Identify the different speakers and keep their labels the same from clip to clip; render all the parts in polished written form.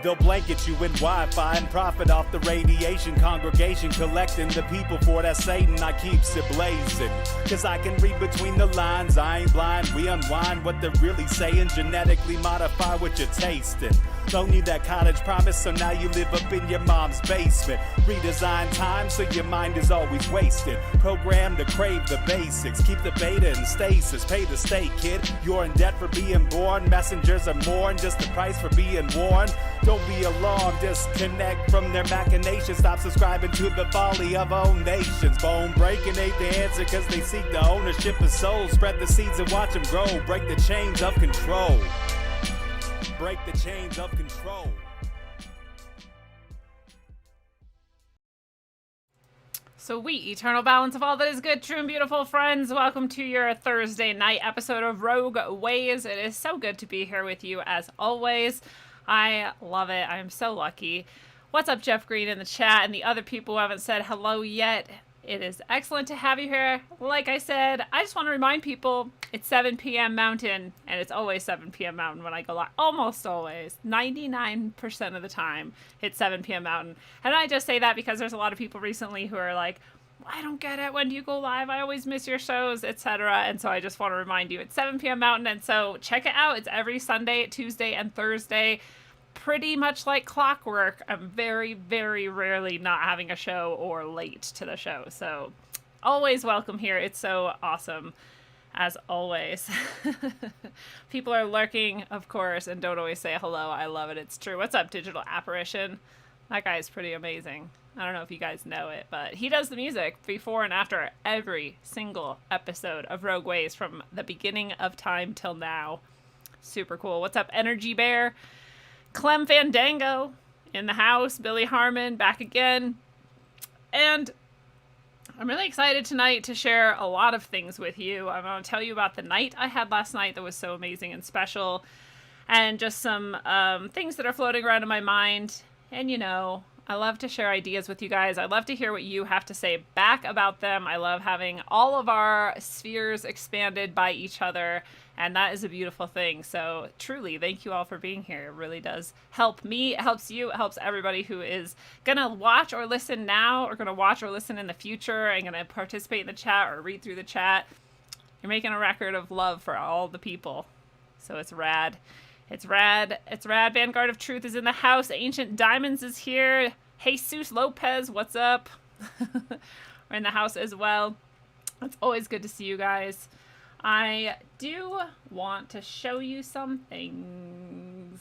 Speaker 1: They'll blanket you in Wi-Fi and profit off the radiation. Congregation collecting the people for that Satan. I keeps it blazing, cause I can read between the lines. I ain't blind, we unwind what they're really saying. Genetically modify what you're tasting. Don't need that college promise, so now you live up in your mom's basement. Redesign time so your mind is always wasted. Programmed to crave the basics. Keep the beta in stasis. Pay the state, kid. You're in debt for being born. Messengers are more than just the price for being warned. Don't be alarmed, disconnect from their machinations. Stop subscribing to the folly of own nations. Bone breaking ain't the answer, cause they seek the ownership of souls. Spread the seeds and watch them grow. Break the chains of control. Break the chains of control.
Speaker 2: Sweet eternal balance of all that is good, true, and beautiful, friends. Welcome to your Thursday night episode of Rogue Ways. It is so good to be here with you as always. I love it. I am so lucky. What's up, Jeff Green in the chat and the other people who haven't said hello yet? It is excellent to have you here. Like I said, I just want to remind people it's 7 p.m. Mountain, and it's always 7 p.m. Mountain when I go live. Almost always. 99% of the time, it's 7 p.m. Mountain. And I just say that because there's a lot of people recently who are like, I don't get it. When do you go live? I always miss your shows, etc. And so I just want to remind you, it's 7 p.m. Mountain, and so check it out. It's every Sunday, Tuesday, and Thursday. Pretty much like clockwork. I'm very, very rarely not having a show or late to the show. So always welcome here. It's so awesome, as always. People are lurking, of course, and don't always say hello. I love it. It's true. What's up, Digital Apparition? That guy's pretty amazing. I don't know if you guys know it, but he does the music before and after every single episode of Rogue Ways from the beginning of time till now. Super cool. What's up, Energy Bear? Clem Fandango in the house. Billy Harmon back again. And I'm really excited tonight to share a lot of things with you. I'm going to tell you about the night I had last night that was so amazing and special. And just some things that are floating around in my mind. And you know, I love to share ideas with you guys. I love to hear what you have to say back about them. I love having all of our spheres expanded by each other. And that is a beautiful thing. So truly, thank you all for being here. It really does help me. It helps you. It helps everybody who is going to watch or listen now or going to watch or listen in the future and going to participate in the chat or read through the chat. You're making a record of love for all the people. So it's rad. It's rad. It's rad. Vanguard of Truth is in the house. Ancient Diamonds is here. Jesus Lopez, what's up? We're in the house as well. It's always good to see you guys. I do want to show you some things.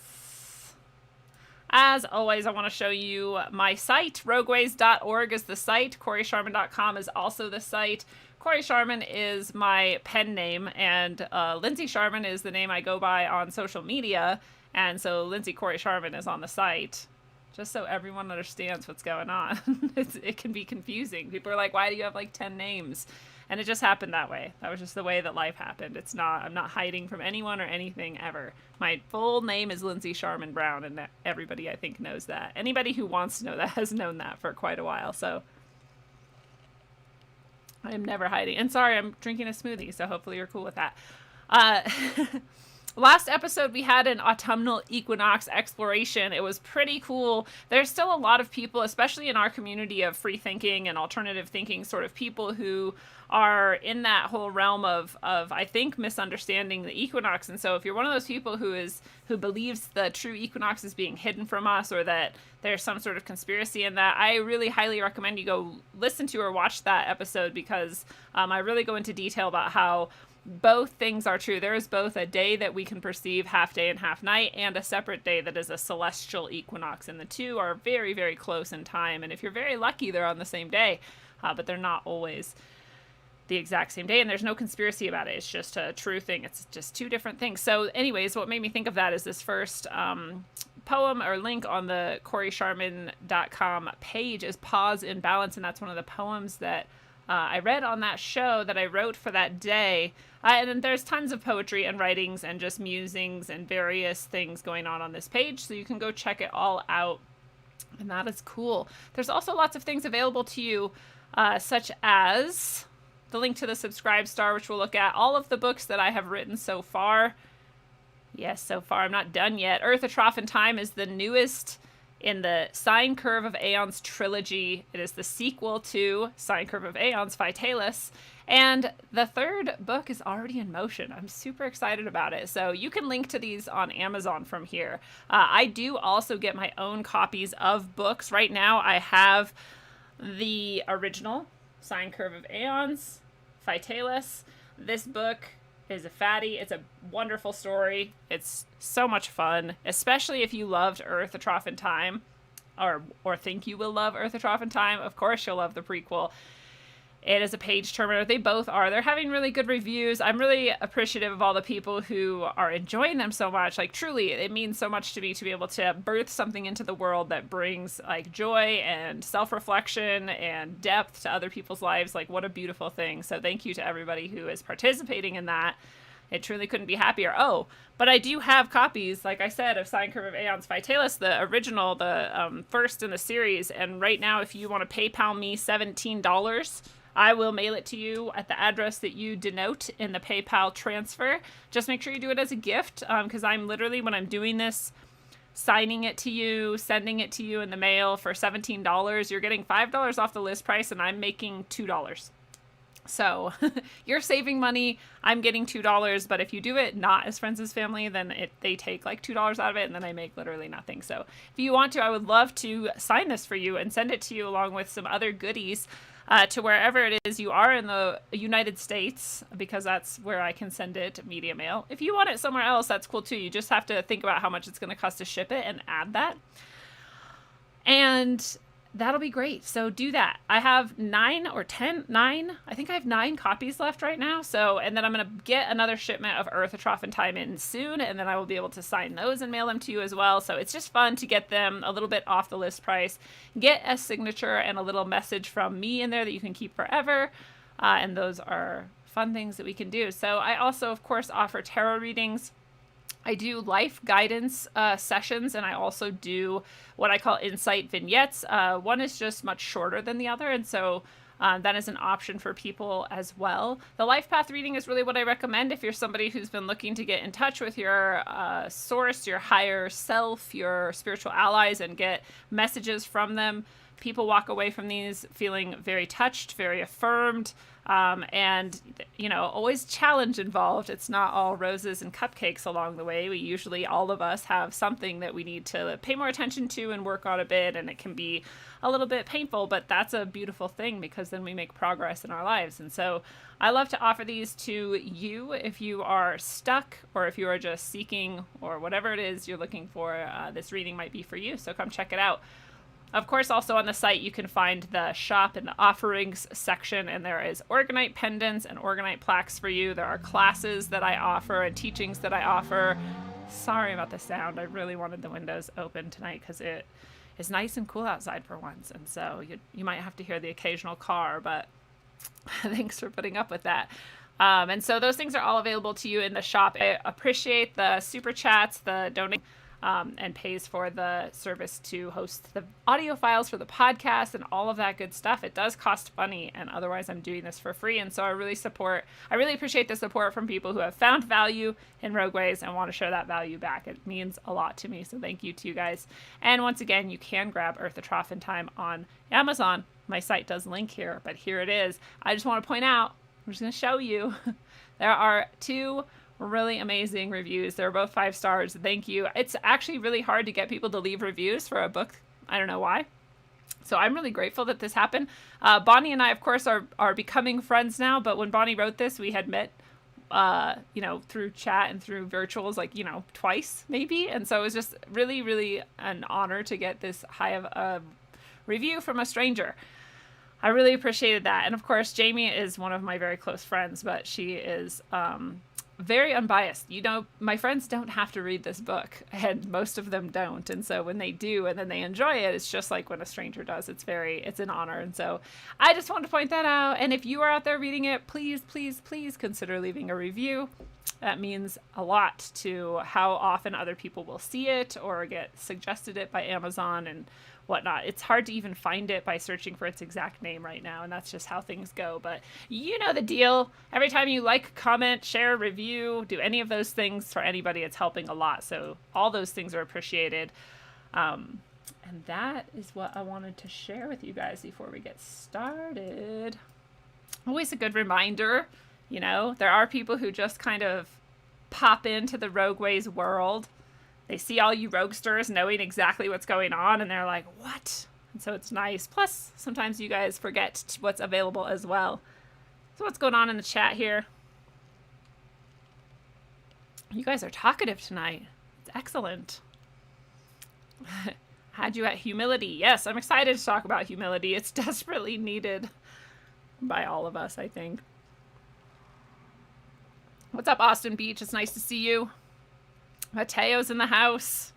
Speaker 2: As always, I want to show you my site. Rogueways.org is the site. CoreySharman.com is also the site. Corey Sharman is my pen name, and Lindsay Sharman is the name I go by on social media. And so Lindsay Corey Sharman is on the site. Just so everyone understands what's going on. It can be confusing. People are like, why do you have like 10 names? And it just happened that way. That was just the way that life happened. I'm not hiding from anyone or anything ever. My full name is Lindsay Sharman Brown, and everybody I think knows that. Anybody who wants to know that has known that for quite a while. So I am never hiding. And sorry, I'm drinking a smoothie, so hopefully you're cool with that. Last episode, we had an autumnal equinox exploration. It was pretty cool. There's still a lot of people, especially in our community of free thinking and alternative thinking sort of people, who are in that whole realm of I think, misunderstanding the equinox. And so if you're one of those people who believes the true equinox is being hidden from us, or that there's some sort of conspiracy in that, I really highly recommend you go listen to or watch that episode, because I really go into detail about how both things are true. There is both a day that we can perceive, half day and half night, and a separate day that is a celestial equinox. And the two are very, very close in time. And if you're very lucky, they're on the same day, but they're not always the exact same day. And there's no conspiracy about it. It's just a true thing. It's just two different things. So anyways, what made me think of that is this first poem or link on the CoreySharman.com page is Pause in Balance. And that's one of the poems that I read on that show that I wrote for that day. And then there's tons of poetry and writings and just musings and various things going on this page. So you can go check it all out. And that is cool. There's also lots of things available to you, such as the link to the Subscribe Star, which will look at all of the books that I have written so far. Yes, so far I'm not done yet. Earth, A Trough in Time is the newest in the Sine Curve of Aeons trilogy. It is the sequel to Sine Curve of Aeons, Vitalis. And the third book is already in motion. I'm super excited about it. So you can link to these on Amazon from here. I do also get my own copies of books. Right now I have the original Sine Curve of Aeons, Vitalis. This book is a fatty. It's a wonderful story. It's so much fun, especially if you loved Earth, A Trough in Time, or think you will love Earth, A Trough in Time. Of course you'll love the prequel. It is a page turner. They both are. They're having really good reviews. I'm really appreciative of all the people who are enjoying them so much. Like, truly, it means so much to me to be able to birth something into the world that brings, like, joy and self-reflection and depth to other people's lives. Like, what a beautiful thing. So thank you to everybody who is participating in that. It truly couldn't be happier. Oh, but I do have copies, like I said, of Sine Curve of Aeons Vitalis, the original, the first in the series. And right now, if you want to PayPal me $17, I will mail it to you at the address that you denote in the PayPal transfer. Just make sure you do it as a gift, because I'm literally, when I'm doing this, signing it to you, sending it to you in the mail for $17. You're getting $5 off the list price, and I'm making $2. So you're saving money. I'm getting $2. But if you do it not as friends as family, then they take like $2 out of it, and then I make literally nothing. So if you want to, I would love to sign this for you and send it to you along with some other goodies to wherever it is you are in the United States, because that's where I can send it media mail. If you want it somewhere else, that's cool too. You just have to think about how much it's going to cost to ship it and add that. And that'll be great. So do that. I have 9. I think I have 9 copies left right now. So, and then I'm going to get another shipment of Earth, A Trough in Time in soon. And then I will be able to sign those and mail them to you as well. So it's just fun to get them a little bit off the list price, get a signature and a little message from me in there that you can keep forever. And those are fun things that we can do. So I also, of course, offer tarot readings. I do life guidance sessions, and I also do what I call insight vignettes. One is just much shorter than the other, and so that is an option for people as well. The life path reading is really what I recommend if you're somebody who's been looking to get in touch with your source, your higher self, your spiritual allies, and get messages from them. People walk away from these feeling very touched, very affirmed, and, always challenge involved. It's not all roses and cupcakes along the way. We usually, all of us, have something that we need to pay more attention to and work on a bit, and it can be a little bit painful, but that's a beautiful thing because then we make progress in our lives. And so I love to offer these to you if you are stuck or if you are just seeking or whatever it is you're looking for. This reading might be for you, so come check it out. Of course, also on the site, you can find the shop and the offerings section, and there is organite pendants and organite plaques for you. There are classes that I offer and teachings that I offer. Sorry about the sound. I really wanted the windows open tonight because it is nice and cool outside for once, and so you might have to hear the occasional car, but thanks for putting up with that. And so those things are all available to you in the shop. I appreciate the super chats, the donation, and pays for the service to host the audio files for the podcast and all of that good stuff. It does cost money, and otherwise I'm doing this for free. And so I really appreciate the support from people who have found value in Rogue Ways and want to share that value back. It means a lot to me. So thank you to you guys. And once again, you can grab Earth, A Trough in Time on Amazon. My site does link here, but here it is. I just want to point out, I'm just going to show you, there are 2 really amazing reviews. They're both 5 stars. Thank you. It's actually really hard to get people to leave reviews for a book. I don't know why. So I'm really grateful that this happened. Bonnie and I, of course, are becoming friends now, but when Bonnie wrote this, we had met, through chat and through virtuals, twice maybe. And so it was just really, really an honor to get this high of a review from a stranger. I really appreciated that. And of course, Jamie is one of my very close friends, but she is, very unbiased. My friends don't have to read this book, and most of them don't. And so when they do and then they enjoy it, it's just like when a stranger does. It's an honor. And so I just wanted to point that out. And if you are out there reading it, please, please, please consider leaving a review. That means a lot to how often other people will see it or get suggested it by Amazon and whatnot. It's hard to even find it by searching for its exact name right now, and that's just how things go. But you know the deal. Every time you like, comment, share, review, do any of those things for anybody, it's helping a lot. So all those things are appreciated. And that is what I wanted to share with you guys before we get started. Always a good reminder, you know, there are people who just kind of pop into the Rogue Ways world. They see all you roguesters knowing exactly what's going on, and they're like, what? And so it's nice. Plus, sometimes you guys forget what's available as well. So what's going on in the chat here? You guys are talkative tonight. It's excellent. Had you at humility. Yes, I'm excited to talk about humility. It's desperately needed by all of us, I think. What's up, Austin Beach? It's nice to see you. Mateo's in the house.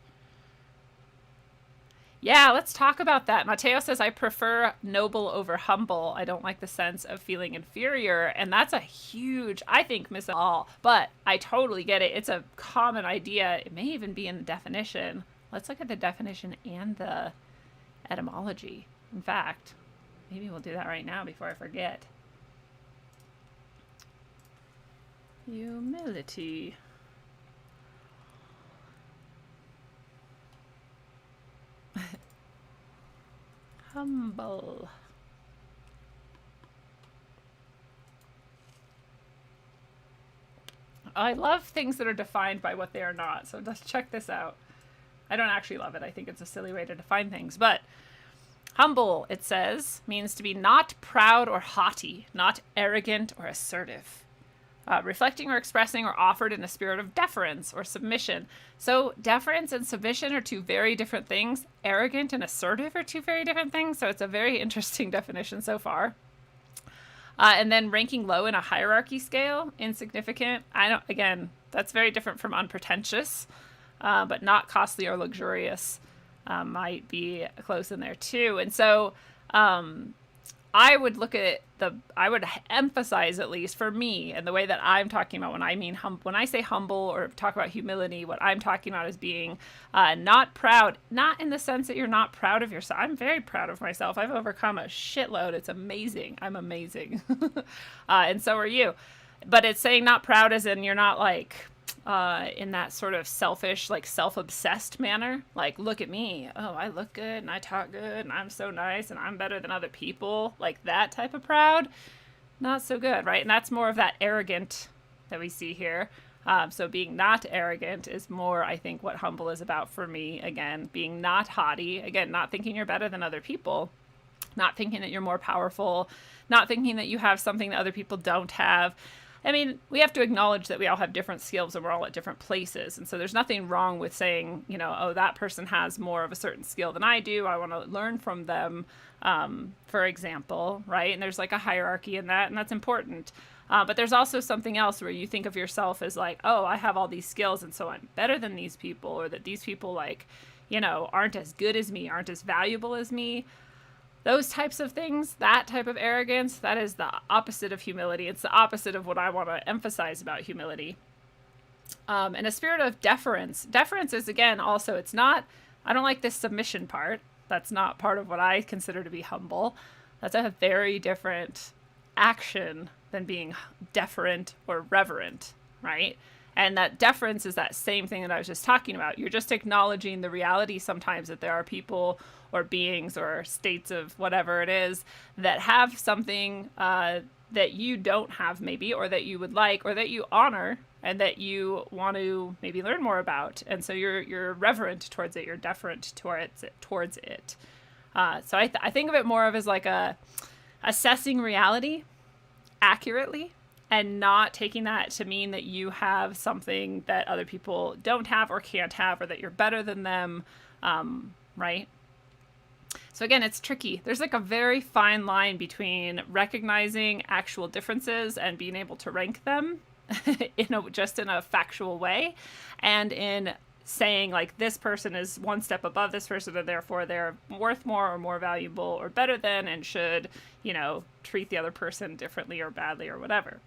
Speaker 2: Yeah, let's talk about that. Mateo says, I prefer noble over humble. I don't like the sense of feeling inferior. And that's a huge, I think, miss all. But I totally get it. It's a common idea. It may even be in the definition. Let's look at the definition and the etymology. In fact, maybe we'll do that right now before I forget. Humility. Humble. I love things that are defined by what they are not. So let's check this out. I don't actually love it. I think it's a silly way to define things. But humble, it says, means to be not proud or haughty, not arrogant or assertive. Reflecting or expressing or offered in a spirit of deference or submission. So deference and submission are two very different things. Arrogant and assertive are two very different things. So it's a very interesting definition so far. And then ranking low in a hierarchy scale, insignificant. Again, that's very different from unpretentious, but not costly or luxurious might be close in there too. And so I would look at I would emphasize, at least for me, and the way that I'm talking about when I say humble or talk about humility, what I'm talking about is being not proud, not in the sense that you're not proud of yourself. I'm very proud of myself. I've overcome a shitload. It's amazing. I'm amazing. And so are you. But it's saying not proud as in you're not like, in that sort of selfish, like self-obsessed manner. Like, look at me. Oh, I look good and I talk good and I'm so nice and I'm better than other people. Like that type of proud. Not so good, right? And that's more of that arrogant that we see here. So being not arrogant is more, I think, what humble is about for me. Again, being not haughty. Again, not thinking you're better than other people. Not thinking that you're more powerful. Not thinking that you have something that other people don't have. I mean, we have to acknowledge that we all have different skills and we're all at different places. And so there's nothing wrong with saying, you know, oh, that person has more of a certain skill than I do. I want to learn from them, for example, right? And there's like a hierarchy in that, and that's important. But there's also something else where you think of yourself as like, oh, I have all these skills and so I'm better than these people, or that these people, like, you know, aren't as good as me, aren't as valuable as me. Those types of things, that type of arrogance, that is the opposite of humility. It's the opposite of what I want to emphasize about humility. And a spirit of deference. Deference is, again, also, it's not, I don't like this submission part. That's not part of what I consider to be humble. That's a very different action than being deferent or reverent, right? And that deference is that same thing that I was just talking about. You're just acknowledging the reality sometimes that there are people or beings or states of whatever it is that have something that you don't have maybe, or that you would like, or that you honor and that you want to maybe learn more about. And so you're reverent towards it. You're deferent towards it. So I think of it more of as like assessing reality accurately, and not taking that to mean that you have something that other people don't have or can't have, or that you're better than them, right? So again, it's tricky. There's like a very fine line between recognizing actual differences and being able to rank them just in a factual way, and in saying like this person is one step above this person and therefore they're worth more or more valuable or better than, and should, you know, treat the other person differently or badly or whatever.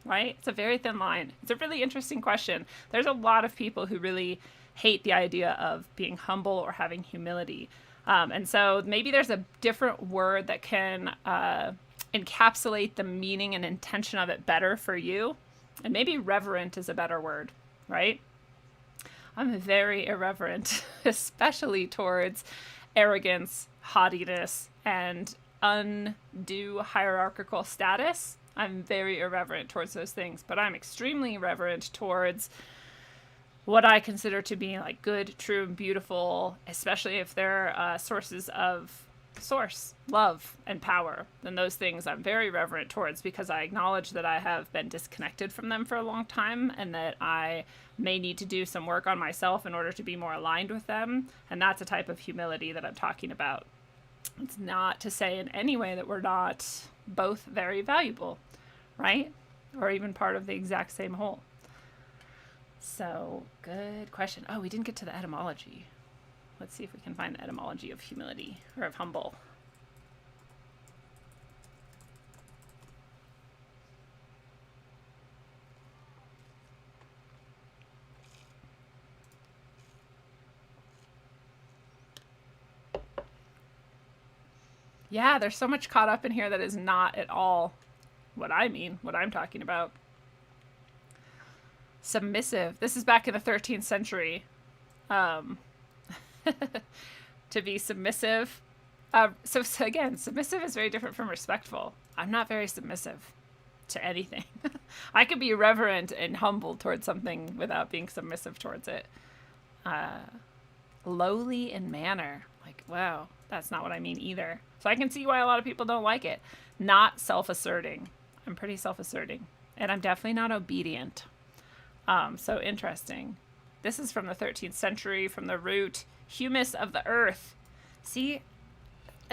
Speaker 2: Right? It's a very thin line. It's a really interesting question. There's a lot of people who really hate the idea of being humble or having humility. And so maybe there's a different word that can encapsulate the meaning and intention of it better for you. And maybe reverent is a better word, right? I'm very irreverent, especially towards arrogance, haughtiness, and undue hierarchical status. I'm very irreverent towards those things, but I'm extremely reverent towards what I consider to be like good, true, and beautiful, especially if they're sources of love, and power. Then those things I'm very reverent towards, because I acknowledge that I have been disconnected from them for a long time, and that I may need to do some work on myself in order to be more aligned with them. And that's a type of humility that I'm talking about. It's not to say in any way that we're not both very valuable, right? Or even part of the exact same whole. So, good question. Oh, we didn't get to the etymology. Let's see if we can find the etymology of humility, or of humble. Yeah, there's so much caught up in here that is not at all what I mean, what I'm talking about. Submissive. This is back in the 13th century. To be submissive. So again, submissive is very different from respectful. I'm not very submissive to anything. I could be reverent and humble towards something without being submissive towards it. Lowly in manner. Like, wow, that's not what I mean either. So I can see why a lot of people don't like it. Not self-asserting. I'm pretty self-asserting. And I'm definitely not obedient. So interesting. This is from the 13th century, from the root humus of the earth. See,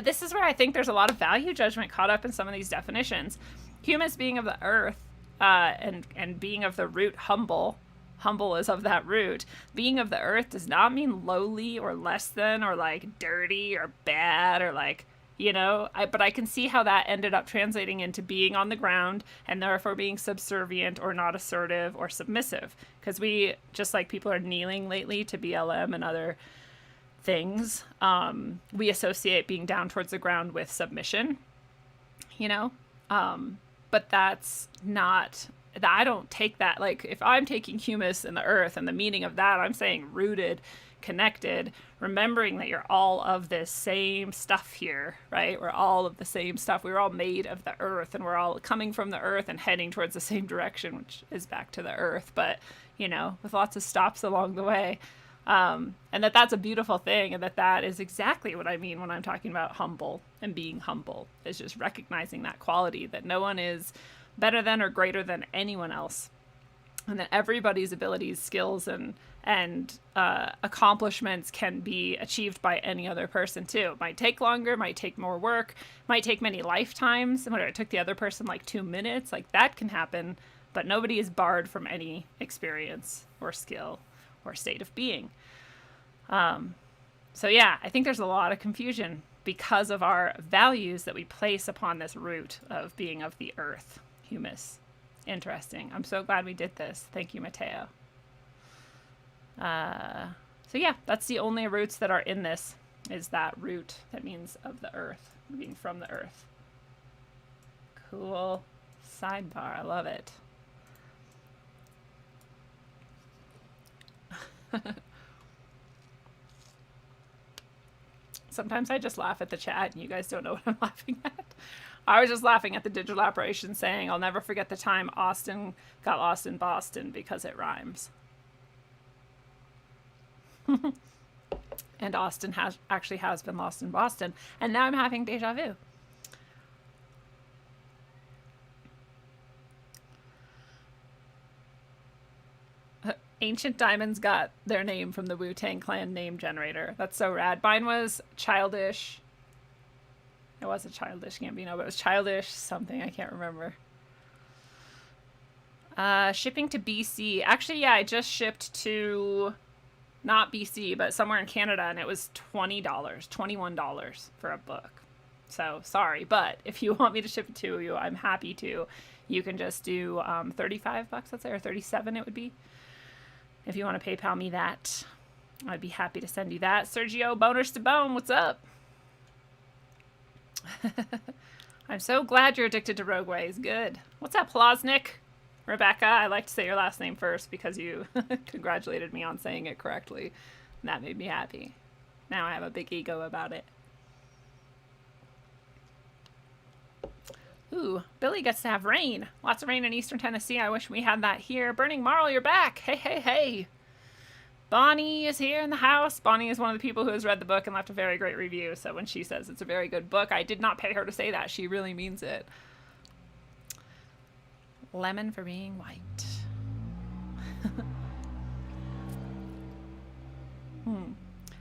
Speaker 2: this is where I think there's a lot of value judgment caught up in some of these definitions. Humus being of the earth, and being of the root humble. Humble is of that root. Being of the earth does not mean lowly or less than, or like dirty or bad, or like, you know, but I can see how that ended up translating into being on the ground, and therefore being subservient or not assertive or submissive. Because we, just like people are kneeling lately to BLM and other things, we associate being down towards the ground with submission, you know? But that's not, I don't take that, like if I'm taking humus in the earth and the meaning of that, I'm saying rooted, connected, remembering that you're all of this same stuff here, right? We're all of the same stuff. We're all made of the earth, and we're all coming from the earth and heading towards the same direction, which is back to the earth, but, you know, with lots of stops along the way. And that's a beautiful thing, and that is exactly what I mean when I'm talking about humble and being humble, is just recognizing that quality, that no one is better than or greater than anyone else, and that everybody's abilities, skills, and accomplishments can be achieved by any other person too. It might take longer, might take more work, might take many lifetimes. Whether it took the other person like 2 minutes, like that can happen, but nobody is barred from any experience or skill or state of being. So yeah, I think there's a lot of confusion because of our values that we place upon this root of being of the earth, humus. Interesting. I'm so glad we did this. Thank you, Mateo. So yeah, that's the only roots that are in this, is that root that means of the earth, being from the earth. Cool. Sidebar. I love it. Sometimes I just laugh at the chat and you guys don't know what I'm laughing at. I was just laughing at the digital operation saying, I'll never forget the time Austin got lost in Boston because it rhymes. And Austin has been lost in Boston. And now I'm having deja vu. Ancient Diamonds got their name from the Wu-Tang Clan name generator. That's so rad. Mine was Childish. It wasn't Childish Gambino, but it was Childish something. I can't remember. Shipping to BC. Actually, yeah, I just shipped to not BC, but somewhere in Canada, and it was $20, $21 for a book. So sorry, but if you want me to ship it to you, I'm happy to. You can just do $35, let's say, or $37 it would be, if you want to PayPal me that. I'd be happy to send you that. Sergio Boners to Bone, what's up? I'm so glad you're addicted to Rogue Ways. Good. What's up, Plosnik? Rebecca, I like to say your last name first because you congratulated me on saying it correctly. And that made me happy. Now I have a big ego about it. Ooh, Billy gets to have rain. Lots of rain in eastern Tennessee. I wish we had that here. Burning Marl, you're back. Hey, hey, hey. Bonnie is here in the house. Bonnie is one of the people who has read the book and left a very great review. So when she says it's a very good book, I did not pay her to say that. She really means it. Lemon for being white.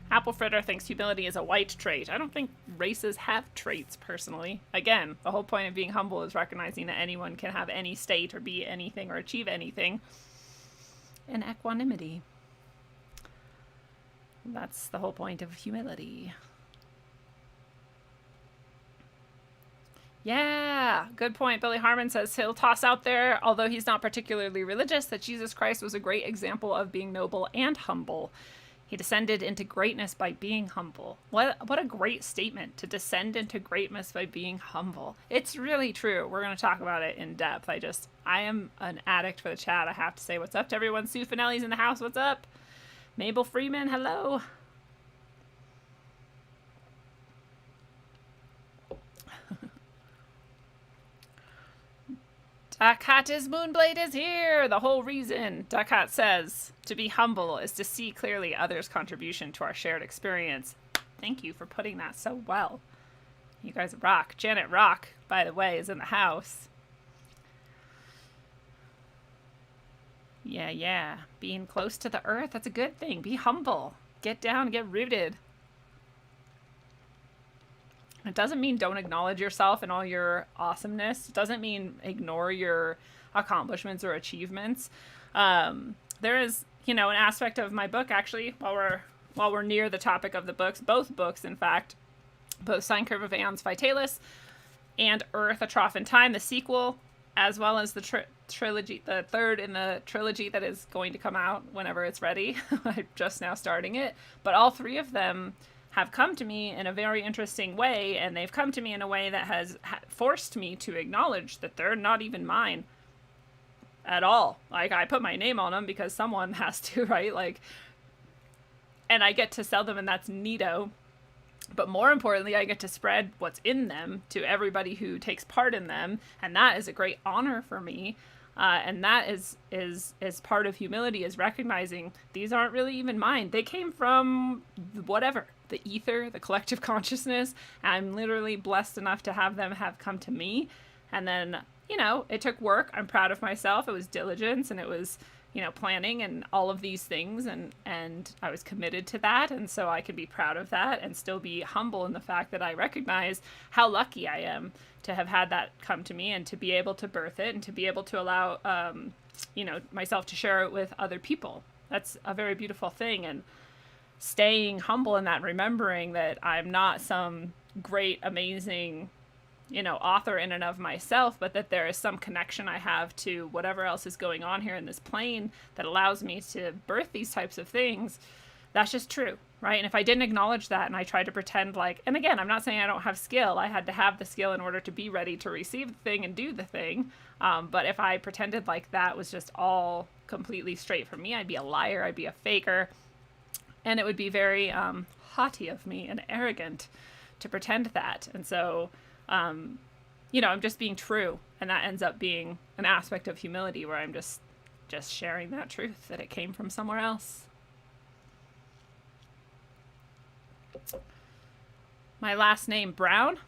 Speaker 2: Apple Fritter thinks humility is a white trait. I don't think races have traits, personally. Again, the whole point of being humble is recognizing that anyone can have any state or be anything or achieve anything. And equanimity. That's the whole point of humility. Yeah, good point. Billy Harmon says he'll toss out there, although he's not particularly religious, that Jesus Christ was a great example of being noble and humble. He descended into greatness by being humble. What a great statement, to descend into greatness by being humble. It's really true. We're going to talk about it in depth. I am an addict for the chat. I have to say what's up to everyone. Sue Finelli's in the house. What's up? Mabel Freeman, hello. Dakata's Moonblade is here! The whole reason, Dakat says, to be humble is to see clearly others' contribution to our shared experience. Thank you for putting that so well. You guys rock. Janet Rock, by the way, is in the house. Yeah. Being close to the earth, that's a good thing. Be humble. Get down, get rooted. It doesn't mean don't acknowledge yourself and all your awesomeness. It doesn't mean ignore your accomplishments or achievements. There is, an aspect of my book, actually, while we're near the topic of the books, both books, in fact, both Sine Curve of Aeons Vitalis and Earth, A Trough in Time, the sequel, as well as the trilogy, the third in the trilogy that is going to come out whenever it's ready. I'm just now starting it. But all three of them have come to me in a very interesting way, and they've come to me in a way that has forced me to acknowledge that they're not even mine at all. Like, I put my name on them because someone has to, right? Like, and I get to sell them, and that's neato. But more importantly, I get to spread what's in them to everybody who takes part in them, and that is a great honor for me. And that is part of humility, is recognizing these aren't really even mine. They came from whatever, the ether, the collective consciousness. I'm literally blessed enough to have them have come to me. And then, it took work. I'm proud of myself. It was diligence, and it was, planning and all of these things. And I was committed to that. And so I can be proud of that and still be humble in the fact that I recognize how lucky I am to have had that come to me and to be able to birth it and to be able to allow, myself to share it with other people. That's a very beautiful thing. And staying humble in that, remembering that I'm not some great, amazing, author in and of myself, but that there is some connection I have to whatever else is going on here in this plane that allows me to birth these types of things. That's just true, right? And if I didn't acknowledge that and I tried to pretend like, and again, I'm not saying I don't have skill. I had to have the skill in order to be ready to receive the thing and do the thing. But if I pretended like that was just all completely straight from me, I'd be a liar. I'd be a faker. And it would be very haughty of me and arrogant to pretend that. And so, I'm just being true. And that ends up being an aspect of humility where I'm just sharing that truth, that it came from somewhere else. My last name, Brown,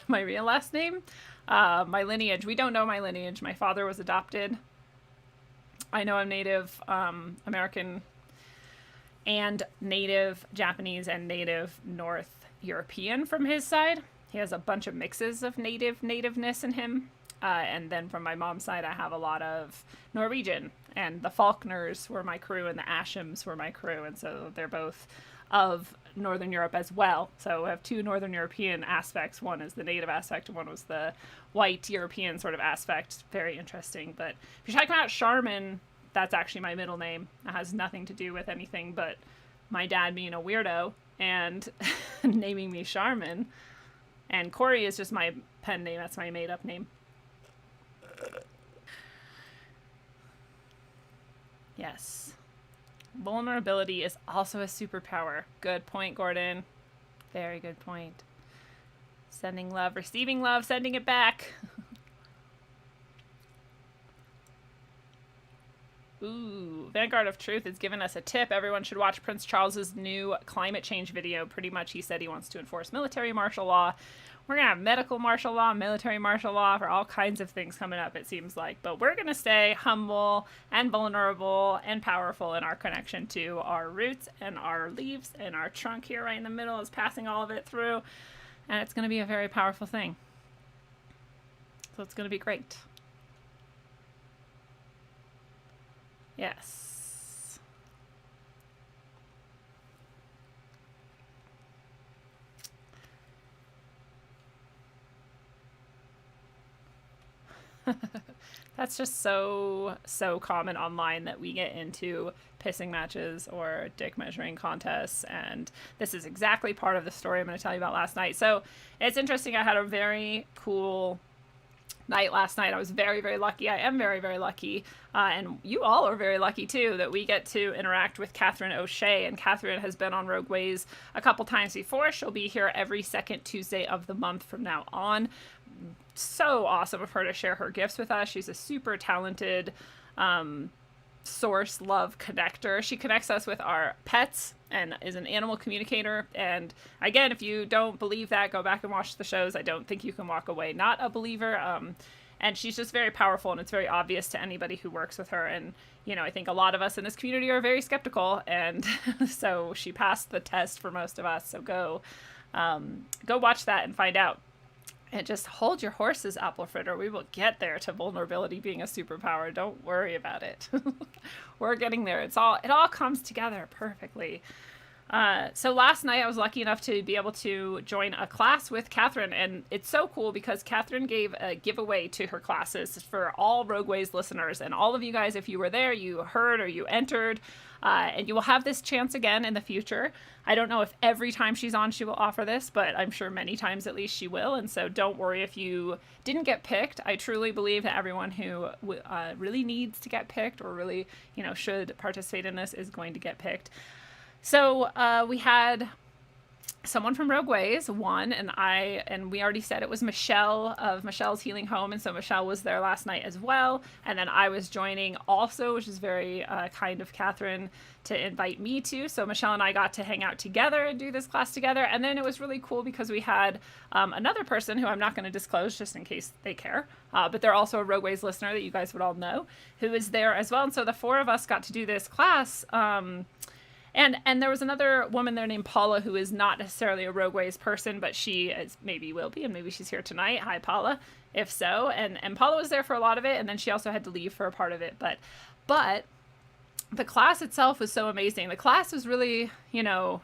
Speaker 2: my real last name, my lineage. We don't know my lineage. My father was adopted. I know I'm Native American and Native Japanese and Native North European from his side. He has a bunch of mixes of nativeness in him. And then from my mom's side, I have a lot of Norwegian. And the Faulkners were my crew and the Ashams were my crew. And so they're both of Northern Europe as well. So I have two Northern European aspects. One is the native aspect and one was the white European sort of aspect. Very interesting. But if you're talking about Charmin, that's actually my middle name. It has nothing to do with anything but my dad being a weirdo and naming me Charmin. And Corey is just my pen name. That's my made up name. Yes. Vulnerability is also a superpower. Good point, Gordon. Very good point. Sending love, receiving love, sending it back. Ooh, Vanguard of Truth has given us a tip. Everyone should watch Prince Charles's new climate change video. Pretty much he said he wants to enforce military martial law. We're going to have medical martial law, military martial law for all kinds of things coming up, it seems like. But we're going to stay humble and vulnerable and powerful in our connection to our roots and our leaves, and our trunk here right in the middle is passing all of it through. And it's going to be a very powerful thing. So it's going to be great. Yes. That's just so common online that we get into pissing matches or dick measuring contests, and this is exactly part of the story I'm going to tell you about last night. So it's interesting. I had a very cool night last night. I was very, very lucky. I am very, very lucky. And you all are very lucky too, that we get to interact with Catherine O'Shea. And Catherine has been on Rogue Ways a couple times before. She'll be here every second Tuesday of the month from now on. So awesome of her to share her gifts with us. She's a super talented source love connector. She connects us with our pets and is an animal communicator. And again, if you don't believe that, go back and watch the shows. I don't think you can walk away not a believer. And she's just very powerful, and it's very obvious to anybody who works with her. And, you know, I think a lot of us in this community are very skeptical, and so she passed the test for most of us. So go watch that and find out. And just hold your horses, apple fritter. We will get there to vulnerability being a superpower. Don't worry about it. We're getting there. It all comes together perfectly. So last night I was lucky enough to be able to join a class with Catherine, and it's so cool because Catherine gave a giveaway to her classes for all Rogue Ways listeners, and all of you guys, if you were there, you heard or you entered, and you will have this chance again in the future. I don't know if every time she's on she will offer this, but I'm sure many times at least she will, and so don't worry if you didn't get picked. I truly believe that everyone who really needs to get picked or really, should participate in this is going to get picked. So we had someone from Rogue Ways won, and we already said it was Michelle of Michelle's Healing Home, and so Michelle was there last night as well, and then I was joining also, which is very kind of Catherine to invite me to. So Michelle and I got to hang out together and do this class together, and then it was really cool because we had another person who I'm not going to disclose just in case they care, but they're also a Rogue Ways listener that you guys would all know, who is there as well, and so the four of us got to do this class. And there was another woman there named Paula who is not necessarily a Rogue Ways person, but she maybe will be, and maybe she's here tonight. Hi, Paula, if so. And Paula was there for a lot of it, and then she also had to leave for a part of it. But the class itself was so amazing. The class was really,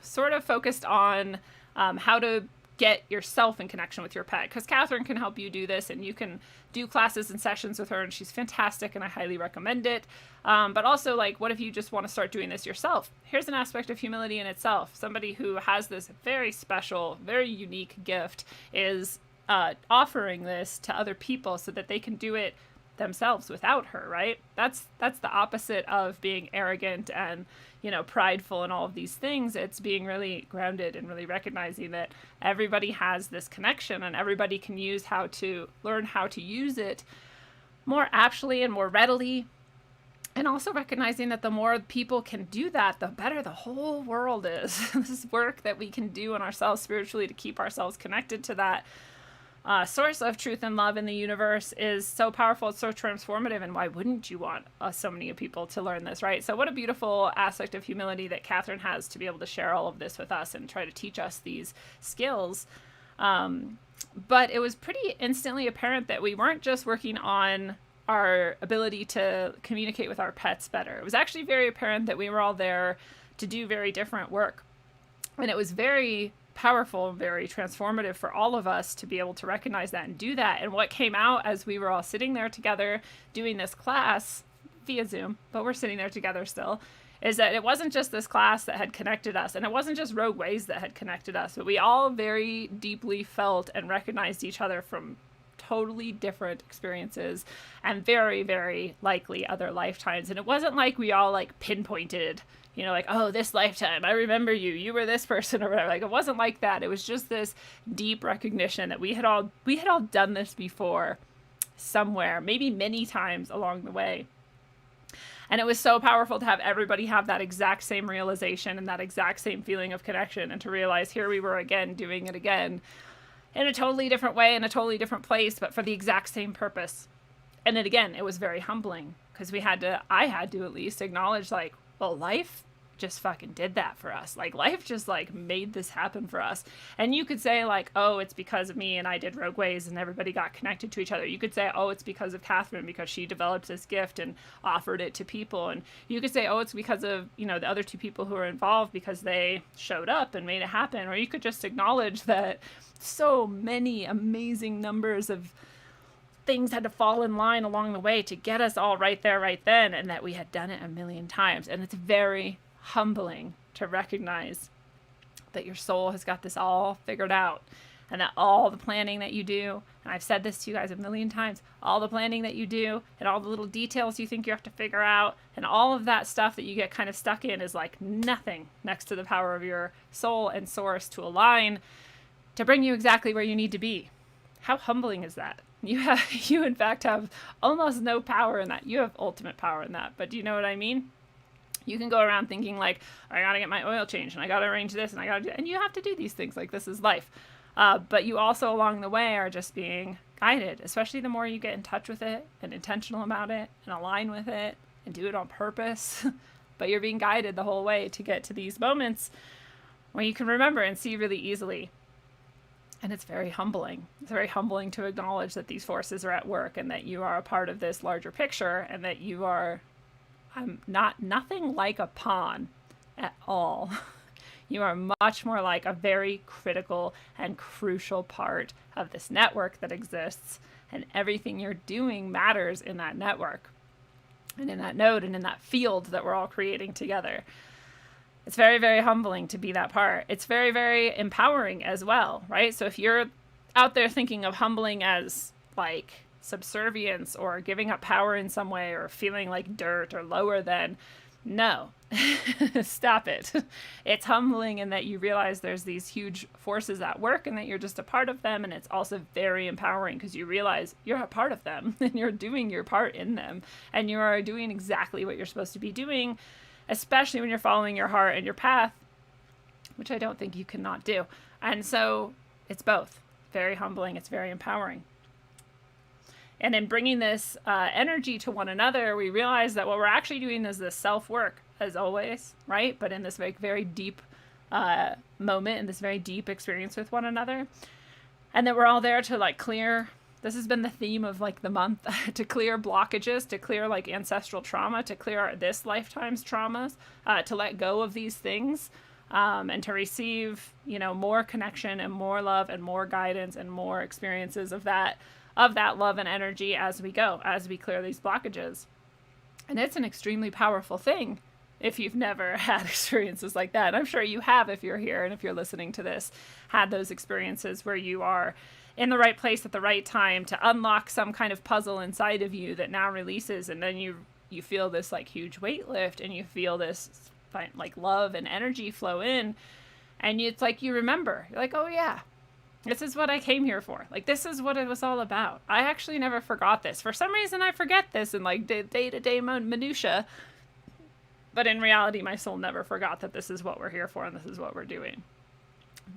Speaker 2: sort of focused on how to get yourself in connection with your pet, because Catherine can help you do this, and you can do classes and sessions with her, and she's fantastic, and I highly recommend it. But also, what if you just want to start doing this yourself? Here's an aspect of humility in itself. Somebody who has this very special, very unique gift is offering this to other people so that they can do it themselves without her, right? That's the opposite of being arrogant and prideful and all of these things. It's being really grounded and really recognizing that everybody has this connection, and everybody can learn how to use it more aptly and more readily. And also recognizing that the more people can do that, the better the whole world is. This is work that we can do on ourselves spiritually to keep ourselves connected to that source of truth and love in the universe is so powerful. It's so transformative. And why wouldn't you want so many people to learn this, right? So what a beautiful aspect of humility that Catherine has to be able to share all of this with us and try to teach us these skills. But it was pretty instantly apparent that we weren't just working on our ability to communicate with our pets better. It was actually very apparent that we were all there to do very different work. And it was very powerful, very transformative for all of us to be able to recognize that and do that. And what came out as we were all sitting there together doing this class via Zoom, but we're sitting there together still, is that it wasn't just this class that had connected us, and it wasn't just Rogue Ways that had connected us, but we all very deeply felt and recognized each other from totally different experiences and very, very likely other lifetimes. And it wasn't like we all like pinpointed, like, oh, this lifetime, I remember you were this person or whatever. Like, it wasn't like that. It was just this deep recognition that we had all done this before somewhere, maybe many times along the way. And it was so powerful to have everybody have that exact same realization and that exact same feeling of connection, and to realize here we were again doing it again in a totally different way, in a totally different place, but for the exact same purpose. And then again, it was very humbling because I had to at least acknowledge, like, well, life just fucking did that for us. Like, life just like made this happen for us. And you could say like, oh, it's because of me and I did Rogue Ways and everybody got connected to each other. You could say, oh, it's because of Catherine because she developed this gift and offered it to people. And you could say, oh, it's because of, the other two people who are involved because they showed up and made it happen. Or you could just acknowledge that so many amazing numbers of things had to fall in line along the way to get us all right there, right then, and that we had done it a million times. And it's very humbling to recognize that your soul has got this all figured out, and that all the planning that you do, and I've said this to you guys a million times, all the planning that you do and all the little details you think you have to figure out and all of that stuff that you get kind of stuck in is like nothing next to the power of your soul and source to align to bring you exactly where you need to be. How humbling is that? You in fact have almost no power in that. You have ultimate power in that. But do you know what I mean? You can go around thinking like, I gotta get my oil changed and I gotta arrange this and I gotta do that. And you have to do these things, like this is life. But you also along the way are just being guided, especially the more you get in touch with it and intentional about it and align with it and do it on purpose. But you're being guided the whole way to get to these moments where you can remember and see really easily. And it's very humbling. It's very humbling to acknowledge that these forces are at work and that you are a part of this larger picture and that you are nothing like a pawn at all. You are much more like a very critical and crucial part of this network that exists, and everything you're doing matters in that network and in that node and in that field that we're all creating together. It's very, very humbling to be that part. It's very, very empowering as well, right? So if you're out there thinking of humbling as like subservience or giving up power in some way or feeling like dirt or lower than, no, stop it. It's humbling in that you realize there's these huge forces at work and that you're just a part of them. And it's also very empowering because you realize you're a part of them and you're doing your part in them and you are doing exactly what you're supposed to be doing, especially when you're following your heart and your path, which I don't think you cannot do. And so it's both very humbling. It's very empowering. And in bringing this energy to one another, we realize that what we're actually doing is this self-work, as always, right? But in this very, very deep moment, in this very deep experience with one another. And that we're all there to like clear, this has been the theme of like the month, to clear blockages, to clear like ancestral trauma, to clear this lifetime's traumas, to let go of these things, and to receive, more connection and more love and more guidance and more experiences of that love and energy as we go, as we clear these blockages. And it's an extremely powerful thing if you've never had experiences like that. And I'm sure you have if you're here and if you're listening to this, had those experiences where you are in the right place at the right time to unlock some kind of puzzle inside of you that now releases. And then you feel this like huge weight lift and you feel this like love and energy flow in. And it's like you remember, you're like, oh yeah, this is what I came here for. Like, this is what it was all about. I actually never forgot this. For some reason, I forget this in like day-to-day minutia. But in reality, my soul never forgot that this is what we're here for and this is what we're doing.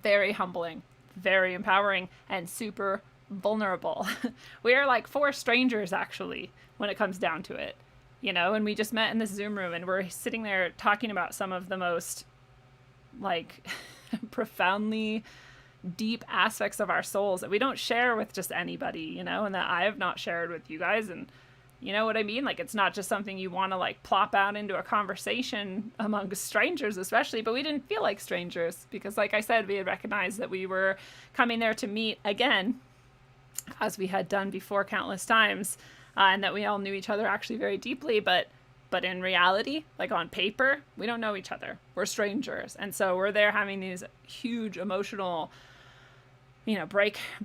Speaker 2: Very humbling, very empowering, and super vulnerable. We are like 4 strangers, actually, when it comes down to it. And we just met in this Zoom room and we're sitting there talking about some of the most like profoundly deep aspects of our souls that we don't share with just anybody, and that I have not shared with you guys. And you know what I mean? Like, it's not just something you want to like plop out into a conversation among strangers, especially, but we didn't feel like strangers because, like I said, we had recognized that we were coming there to meet again, as we had done before countless times, and that we all knew each other actually very deeply, but But in reality, like on paper, we don't know each other. We're strangers. And so we're there having these huge emotional,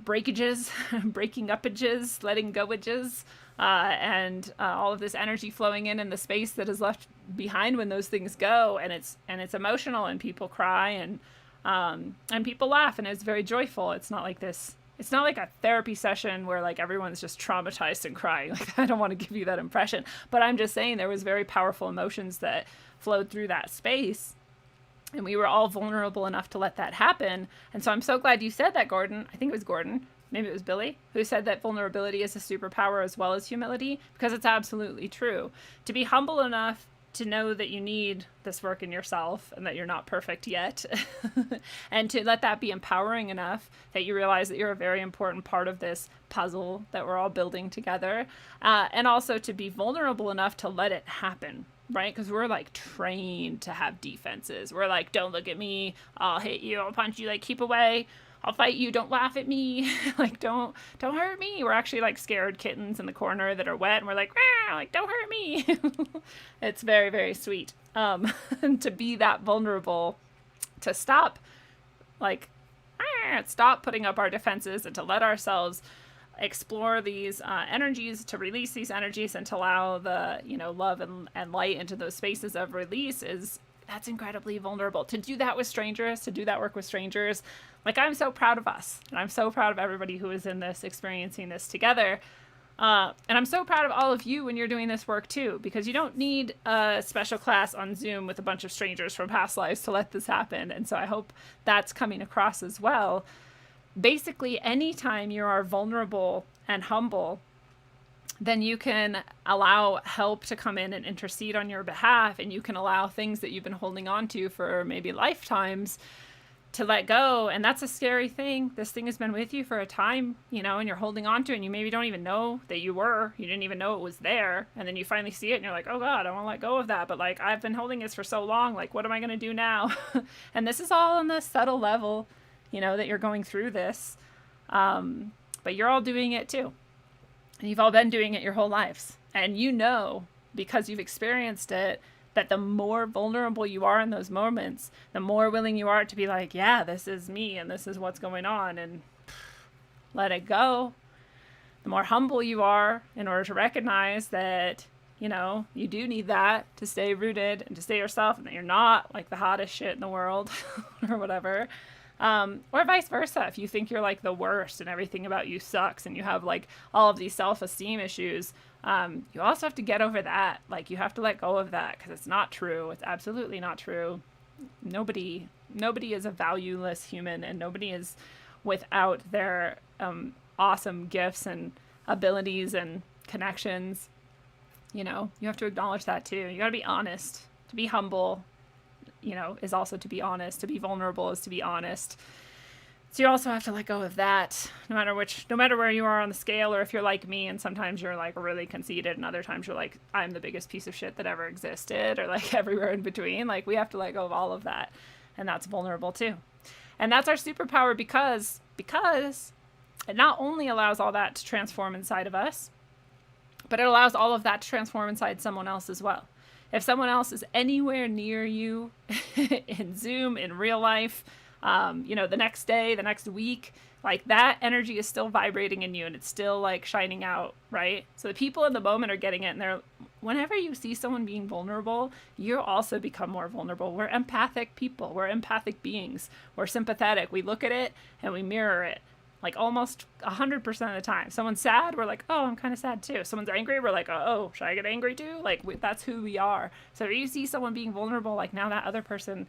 Speaker 2: breakages, breaking upages, letting goages, and all of this energy flowing in the space that is left behind when those things go. And it's emotional, and people cry, and people laugh, and it's very joyful. It's not like this. It's not like a therapy session where like everyone's just traumatized and crying. Like, I don't want to give you that impression, but I'm just saying there was very powerful emotions that flowed through that space, and we were all vulnerable enough to let that happen. And so I'm so glad you said that, Gordon. I think it was Gordon, maybe it was Billy, who said that vulnerability is a superpower as well as humility, because it's absolutely true. To be humble enough to know that you need this work in yourself and that you're not perfect yet, and to let that be empowering enough that you realize that you're a very important part of this puzzle that we're all building together, and also to be vulnerable enough to let it happen, right? Because we're like trained to have defenses. We're like, don't look at me, I'll hit you, I'll punch you, like keep away, I'll fight you, don't laugh at me, like don't hurt me. We're actually like scared kittens in the corner that are wet, and we're like don't hurt me. It's very, very sweet to be that vulnerable, to stop putting up our defenses, and to let ourselves explore these energies, to release these energies, and to allow the love and light into those spaces of release. That's incredibly vulnerable. To do that with strangers, to do that work with strangers, like I'm so proud of us, and I'm so proud of everybody who is in this, experiencing this together. And I'm so proud of all of you when you're doing this work too, because you don't need a special class on Zoom with a bunch of strangers from past lives to let this happen. And so I hope that's coming across as well. Basically, anytime you are vulnerable and humble, then you can allow help to come in and intercede on your behalf, and you can allow things that you've been holding on to for maybe lifetimes to let go. And that's a scary thing. This thing has been with you for a time, and you're holding on to it, and you maybe don't even know that you didn't even know it was there. And then you finally see it and you're like, oh God, I want to let go of that. But like, I've been holding this for so long. Like, what am I going to do now? And this is all on the subtle level, that you're going through this. But you're all doing it too. And you've all been doing it your whole lives. And because you've experienced it, that the more vulnerable you are in those moments, the more willing you are to be like, yeah, this is me and this is what's going on, and let it go. The more humble you are in order to recognize that, you do need that to stay rooted and to stay yourself, and that you're not like the hottest shit in the world or whatever. Or vice versa. If you think you're like the worst and everything about you sucks, and you have like all of these self-esteem issues, you also have to get over that. Like, you have to let go of that, because it's not true. It's absolutely not true. Nobody is a valueless human, and nobody is without their awesome gifts and abilities and connections. You have to acknowledge that too. You got to be honest. To be humble, is also to be honest. To be vulnerable is to be honest. So you also have to let go of that, no matter where you are on the scale, or if you're like me and sometimes you're like really conceited and other times you're like, I'm the biggest piece of shit that ever existed, or like everywhere in between. Like, we have to let go of all of that, and that's vulnerable too. And that's our superpower, because it not only allows all that to transform inside of us, but it allows all of that to transform inside someone else as well. If someone else is anywhere near you in Zoom, in real life, the next day, the next week, like that energy is still vibrating in you, and it's still like shining out, right? So the people in the moment are getting it, and whenever you see someone being vulnerable, you also become more vulnerable. We're empathic people. We're empathic beings. We're sympathetic. We look at it and we mirror it. Like almost 100% of the time. Someone's sad, we're like, oh, I'm kind of sad too. Someone's angry, we're like, oh, should I get angry too? Like, that's who we are. So if you see someone being vulnerable, like now that other person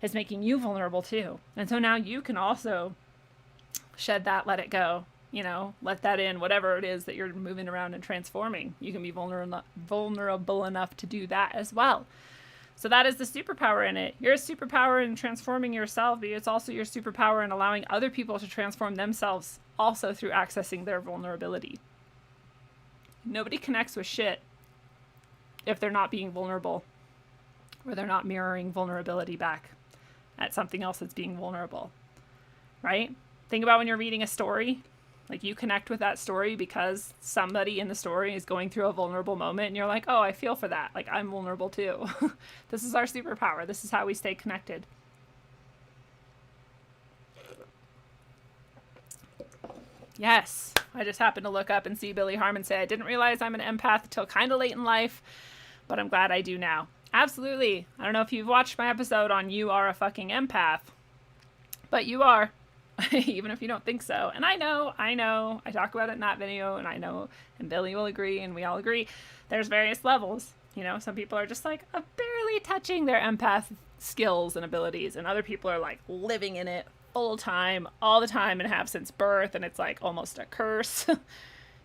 Speaker 2: is making you vulnerable too. And so now you can also shed that, let it go, let that in, whatever it is that you're moving around and transforming. You can be vulnerable enough to do that as well. So that is the superpower in it. You're a superpower in transforming yourself, but it's also your superpower in allowing other people to transform themselves also through accessing their vulnerability. Nobody connects with shit if they're not being vulnerable, or they're not mirroring vulnerability back at something else that's being vulnerable, right? Think about when you're reading a story Like, you connect with that story because somebody in the story is going through a vulnerable moment, and you're like, oh, I feel for that. Like, I'm vulnerable too. This is our superpower. This is how we stay connected. Yes, I just happened to look up and see Billy Harmon say, I didn't realize I'm an empath until kind of late in life, but I'm glad I do now. Absolutely. I don't know if you've watched my episode on You Are a Fucking Empath, but you are, even if you don't think so. And I know, I talk about it in that video, and I know, and Billy will agree, and we all agree, there's various levels. You know, some people are just like barely touching their empath skills and abilities, and other people are like living in it full time, all the time, and have since birth, and it's like almost a curse.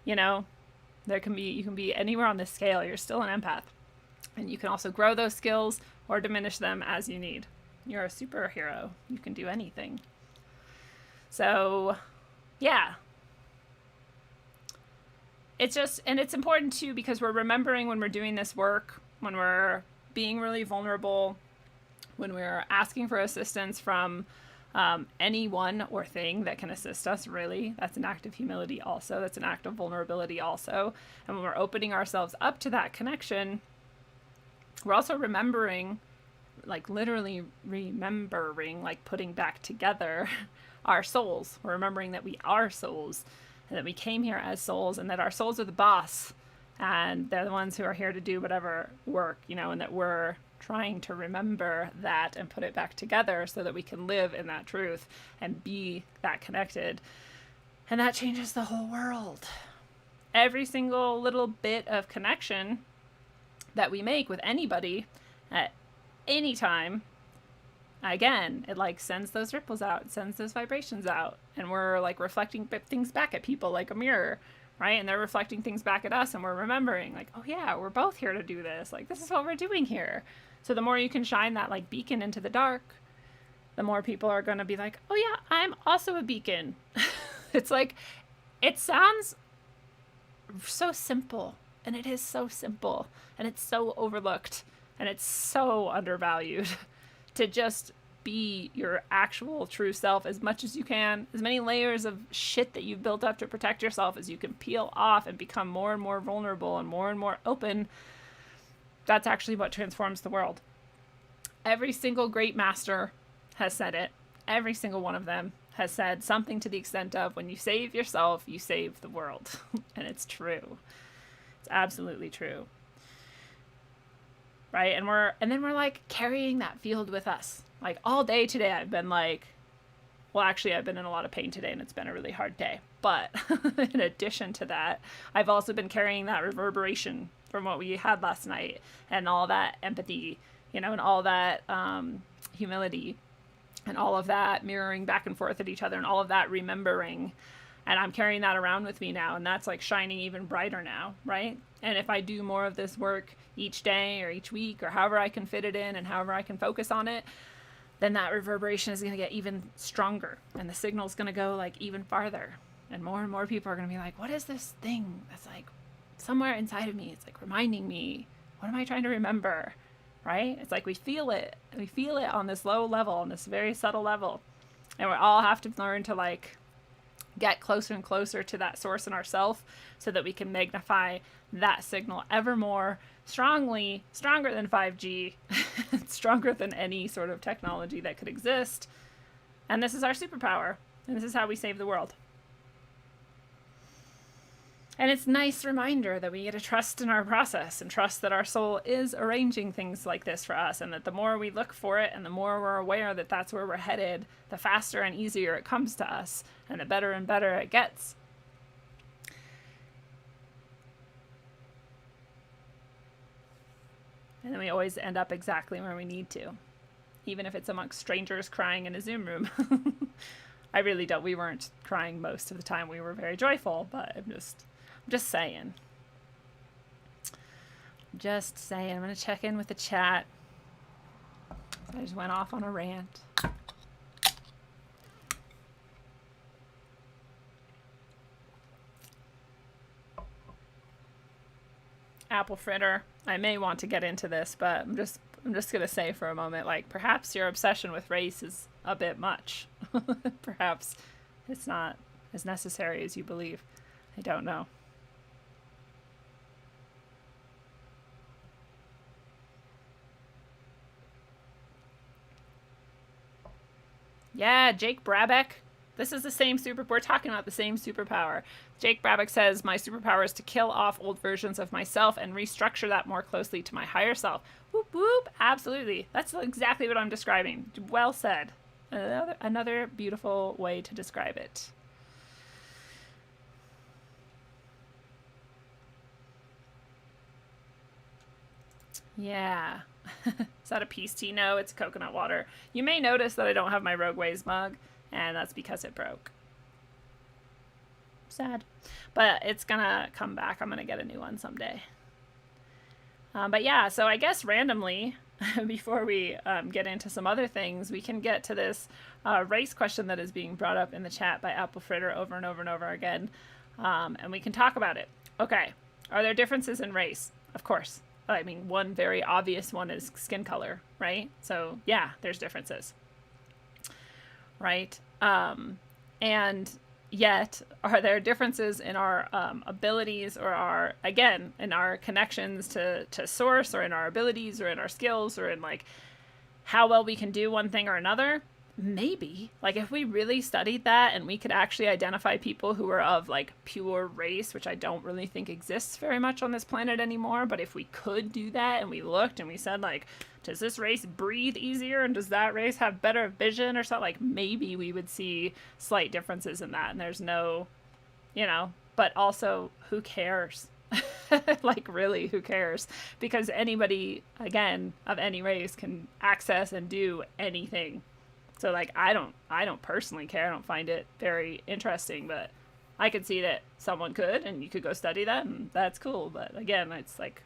Speaker 2: You know, you can be anywhere on this scale. You're still an empath, and you can also grow those skills or diminish them as you need. You're a superhero. You can do anything. So, yeah. It's just, and it's important too, because we're remembering when we're doing this work, when we're being really vulnerable, when we're asking for assistance from anyone or thing that can assist us, really. That's an act of humility also. That's an act of vulnerability also. And when we're opening ourselves up to that connection, we're also remembering, like literally remembering, like putting back together our souls. We're remembering that we are souls, and that we came here as souls, and that our souls are the boss, and they're the ones who are here to do whatever work, you know, and that we're trying to remember that and put it back together so that we can live in that truth and be that connected. And that changes the whole world. Every single little bit of connection that we make with anybody at any time, again, it like sends those ripples out, sends those vibrations out, and we're like reflecting things back at people like a mirror, right? And they're reflecting things back at us, and we're remembering like, oh yeah, we're both here to do this. Like, this is what we're doing here. So the more you can shine that like beacon into the dark, the more people are going to be like, oh yeah, I'm also a beacon. It's like, it sounds so simple, and it is so simple, and it's so overlooked, and it's so undervalued to just be your actual true self as much as you can. As many layers of shit that you've built up to protect yourself as you can peel off and become more and more vulnerable and more open. That's actually what transforms the world. Every single great master has said it. Every single one of them has said something to the extent of, when you save yourself, you save the world. And it's true. It's absolutely true. Right? And then we're like carrying that field with us. Like all day today, I've been like, well, actually, I've been in a lot of pain today, and it's been a really hard day. But in addition to that, I've also been carrying that reverberation from what we had last night, and all that empathy, you know, and all that humility, and all of that mirroring back and forth at each other, and all of that remembering. And I'm carrying that around with me now, and that's like shining even brighter now, right? And if I do more of this work each day or each week, or however I can fit it in and however I can focus on it, then that reverberation is going to get even stronger, and the signal is going to go like even farther, and more people are going to be like, what is this thing that's like somewhere inside of me? It's like reminding me, what am I trying to remember? Right? It's like we feel it on this low level, on this very subtle level, and we all have to learn to like get closer and closer to that source in ourself, so that we can magnify that signal ever more strongly, stronger than 5G, stronger than any sort of technology that could exist. And this is our superpower, and this is how we save the world. And it's a nice reminder that we get to trust in our process, and trust that our soul is arranging things like this for us, and that the more we look for it and the more we're aware that that's where we're headed, the faster and easier it comes to us, and the better and better it gets. And then we always end up exactly where we need to, even if it's amongst strangers crying in a Zoom room. I really don't. We weren't crying most of the time. We were very joyful, but I'm just saying. I'm going to check in with the chat. I just went off on a rant. Apple fritter. I may want to get into this, but I'm just going to say for a moment, like, perhaps your obsession with race is a bit much. Perhaps it's not as necessary as you believe. I don't know. Yeah, Jake Brabeck. This is the same we're talking about the same superpower. Jake Brabeck says, my superpower is to kill off old versions of myself and restructure that more closely to my higher self. Whoop, whoop. Absolutely. That's exactly what I'm describing. Well said. Another beautiful way to describe it. Yeah. Is that a peace tea? No, it's coconut water. You may notice that I don't have my Rogue Ways mug, and that's because it broke. Sad. But it's gonna come back. I'm gonna get a new one someday. But yeah, so I guess randomly, before we get into some other things, we can get to this race question that is being brought up in the chat by Apple Fritter over and over and over again. And we can talk about it. Okay. Are there differences in race? Of course. I mean, one very obvious one is skin color, right? So yeah, there's differences, right? And yet, are there differences in our abilities or in our connections to source, or in our abilities, or in our skills, or in like how well we can do one thing or another? Maybe. Like if we really studied that and we could actually identify people who are of like pure race, which I don't really think exists very much on this planet anymore, but if we could do that and we looked and we said like, does this race breathe easier and does that race have better vision or something, like maybe we would see slight differences in that. And there's no, but also who cares? Like really, who cares? Because anybody, again, of any race can access and do anything. So like I don't personally care. I don't find it very interesting, but I could see that someone could, and you could go study that, and that's cool. But again, it's like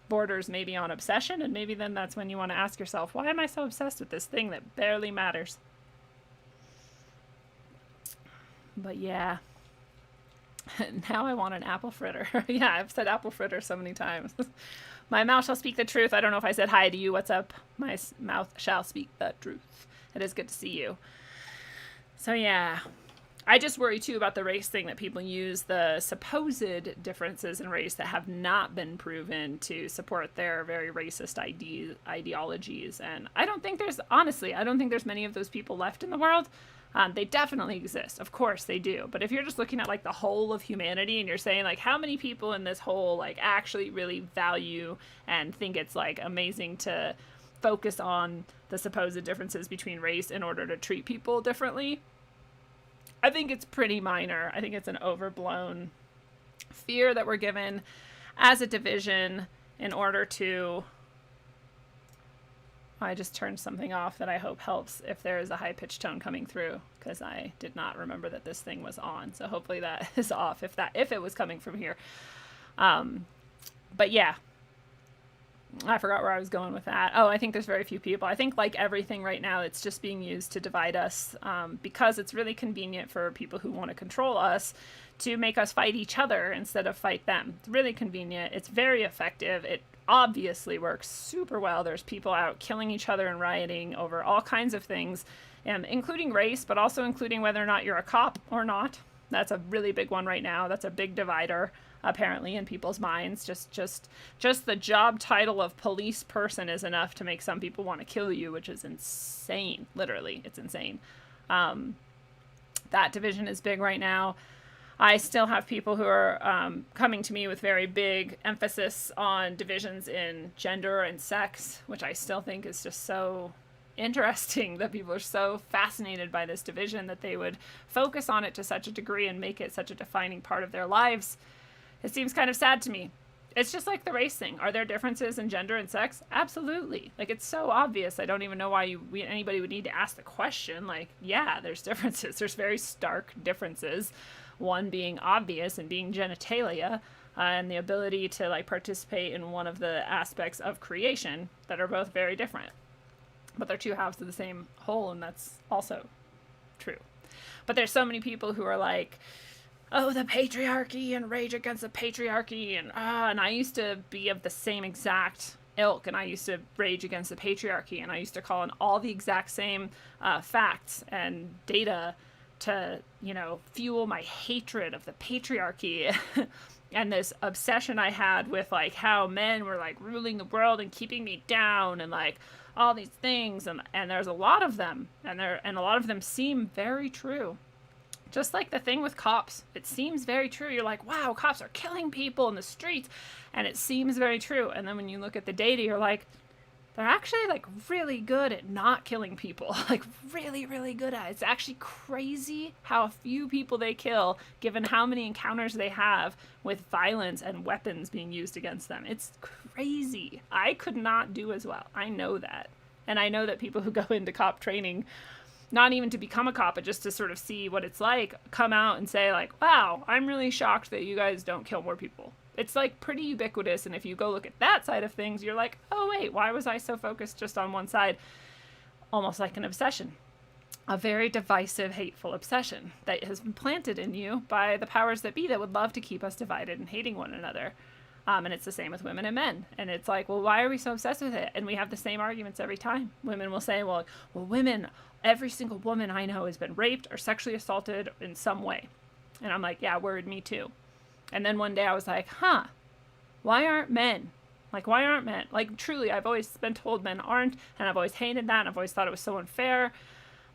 Speaker 2: borders maybe on obsession, and maybe then that's when you want to ask yourself, why am I so obsessed with this thing that barely matters? But yeah. Now I want an apple fritter. Yeah, I've said apple fritter so many times. My mouth shall speak the truth. I don't know if I said hi to you. What's up? My mouth shall speak the truth. It is good to see you. So yeah, I just worry too about the race thing, that people use the supposed differences in race that have not been proven to support their very racist ideologies. And I don't think there's many of those people left in the world. They definitely exist. Of course they do. But if you're just looking at like the whole of humanity and you're saying like how many people in this whole like actually really value and think it's like amazing to focus on the supposed differences between race in order to treat people differently, I think it's pretty minor. I think it's an overblown fear that we're given as a division in order to... I just turned something off that I hope helps if there is a high-pitched tone coming through, because I did not remember that this thing was on. So hopefully that is off if it was coming from here. But yeah, I forgot where I was going with that. Oh, I think there's very few people. I think like everything right now, it's just being used to divide us because it's really convenient for people who want to control us to make us fight each other instead of fight them. It's really convenient. It's very effective. It obviously works super well. There's people out killing each other and rioting over all kinds of things, including race, but also including whether or not you're a cop or not. That's a really big one right now. That's a big divider, apparently, in people's minds. Just the job title of police person is enough to make some people want to kill you, which is insane. Literally, it's insane. That division is big right now. I still have people who are coming to me with very big emphasis on divisions in gender and sex, which I still think is just so interesting that people are so fascinated by this division that they would focus on it to such a degree and make it such a defining part of their lives. It seems kind of sad to me. It's just like the race thing. Are there differences in gender and sex? Absolutely. Like, it's so obvious. I don't even know why anybody would need to ask the question. Like, yeah, there's differences. There's very stark differences. One being obvious and being genitalia, and the ability to like participate in one of the aspects of creation that are both very different. But they're two halves of the same whole, and that's also true. But there's so many people who are like, oh, the patriarchy and rage against the patriarchy, and I used to be of the same exact ilk, and I used to rage against the patriarchy, and I used to call in all the exact same facts and data to, fuel my hatred of the patriarchy and this obsession I had with like how men were like ruling the world and keeping me down and like all these things. And there's a lot of them, and a lot of them seem very true. Just like the thing with cops, it seems very true. You're like, wow, cops are killing people in the streets, and it seems very true. And then when you look at the data, you're like, they're actually like really good at not killing people, like really, really good at it. It's actually crazy how few people they kill, given how many encounters they have with violence and weapons being used against them. It's crazy. I could not do as well. I know that. And I know that people who go into cop training, not even to become a cop, but just to sort of see what it's like, come out and say like, wow, I'm really shocked that you guys don't kill more people. It's like pretty ubiquitous. And if you go look at that side of things, you're like, oh wait, why was I so focused just on one side? Almost like an obsession, a very divisive, hateful obsession that has been planted in you by the powers that be that would love to keep us divided and hating one another. And it's the same with women and men. And it's like, well, why are we so obsessed with it? And we have the same arguments every time. Women will say, well, women, every single woman I know has been raped or sexually assaulted in some way. And I'm like, yeah, word, me too. And then one day I was like, why aren't men? Like, why aren't men? Like, truly, I've always been told men aren't, and I've always hated that, and I've always thought it was so unfair.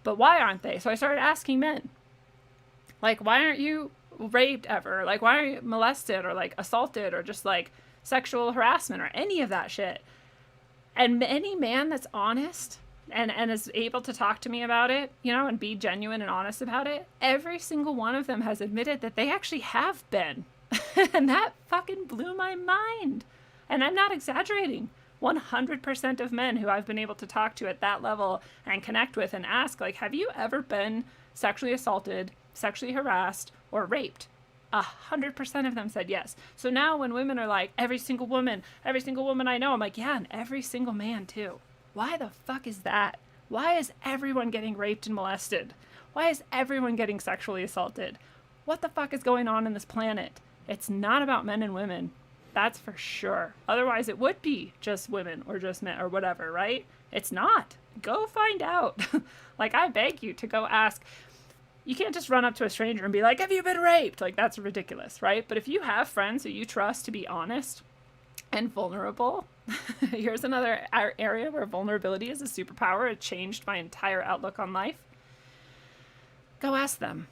Speaker 2: But why aren't they? So I started asking men, like, why aren't you raped ever? Like, why are you molested or like assaulted or just like sexual harassment or any of that shit? And any man that's honest and is able to talk to me about it, and be genuine and honest about it, every single one of them has admitted that they actually have been. And that fucking blew my mind. And I'm not exaggerating. 100% of men who I've been able to talk to at that level and connect with and ask, like, have you ever been sexually assaulted, sexually harassed, or raped? 100% of them said yes. So now when women are like, every single woman I know, I'm like, yeah, and every single man too. Why the fuck is that? Why is everyone getting raped and molested? Why is everyone getting sexually assaulted? What the fuck is going on in this planet? It's not about men and women. That's for sure. Otherwise, it would be just women or just men or whatever, right? It's not. Go find out. Like, I beg you to go ask. You can't just run up to a stranger and be like, have you been raped? Like, that's ridiculous, right? But if you have friends who you trust to be honest and vulnerable, here's another area where vulnerability is a superpower. It changed my entire outlook on life. Go ask them.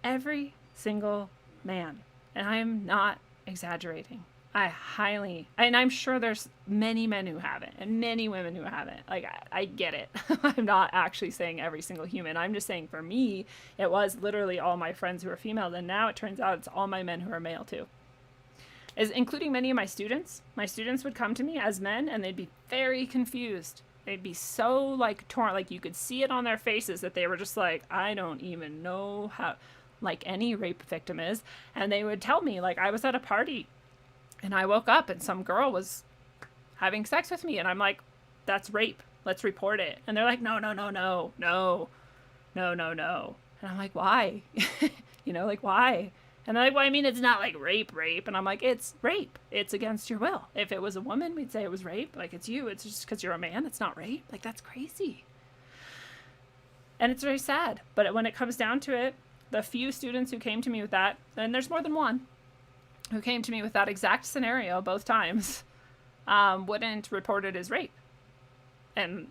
Speaker 2: Every single man. And I'm not exaggerating. And I'm sure there's many men who haven't and many women who haven't. Like, I get it. I'm not actually saying every single human. I'm just saying for me, it was literally all my friends who are female. And now it turns out it's all my men who are male too. Including many of my students. My students would come to me as men and they'd be very confused. They'd be so like torn. Like, you could see it on their faces that they were just like, I don't even know how, like any rape victim is. And they would tell me, like, I was at a party and I woke up and some girl was having sex with me. And I'm like, that's rape. Let's report it. And they're like, no. And I'm like, why? Like, why? And they're like, well, I mean, it's not like rape. And I'm like, it's rape. It's against your will. If it was a woman, we'd say it was rape. Like, it's you. It's just because you're a man. It's not rape. Like, that's crazy. And it's very sad. But when it comes down to it, the few students who came to me with that, and there's more than one, who came to me with that exact scenario both times, wouldn't report it as rape. And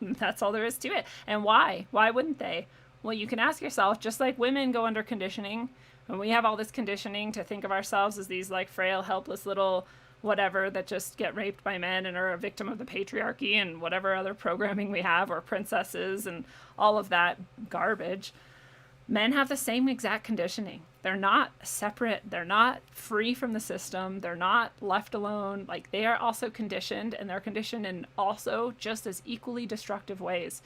Speaker 2: that's all there is to it. And why? Why wouldn't they? Well, you can ask yourself, just like women go under conditioning, and we have all this conditioning to think of ourselves as these like frail, helpless little whatever that just get raped by men and are a victim of the patriarchy and whatever other programming we have, or princesses and all of that garbage. Men have the same exact conditioning. They're not separate. They're not free from the system. They're not left alone. Like, they are also conditioned, and they're conditioned in also just as equally destructive ways.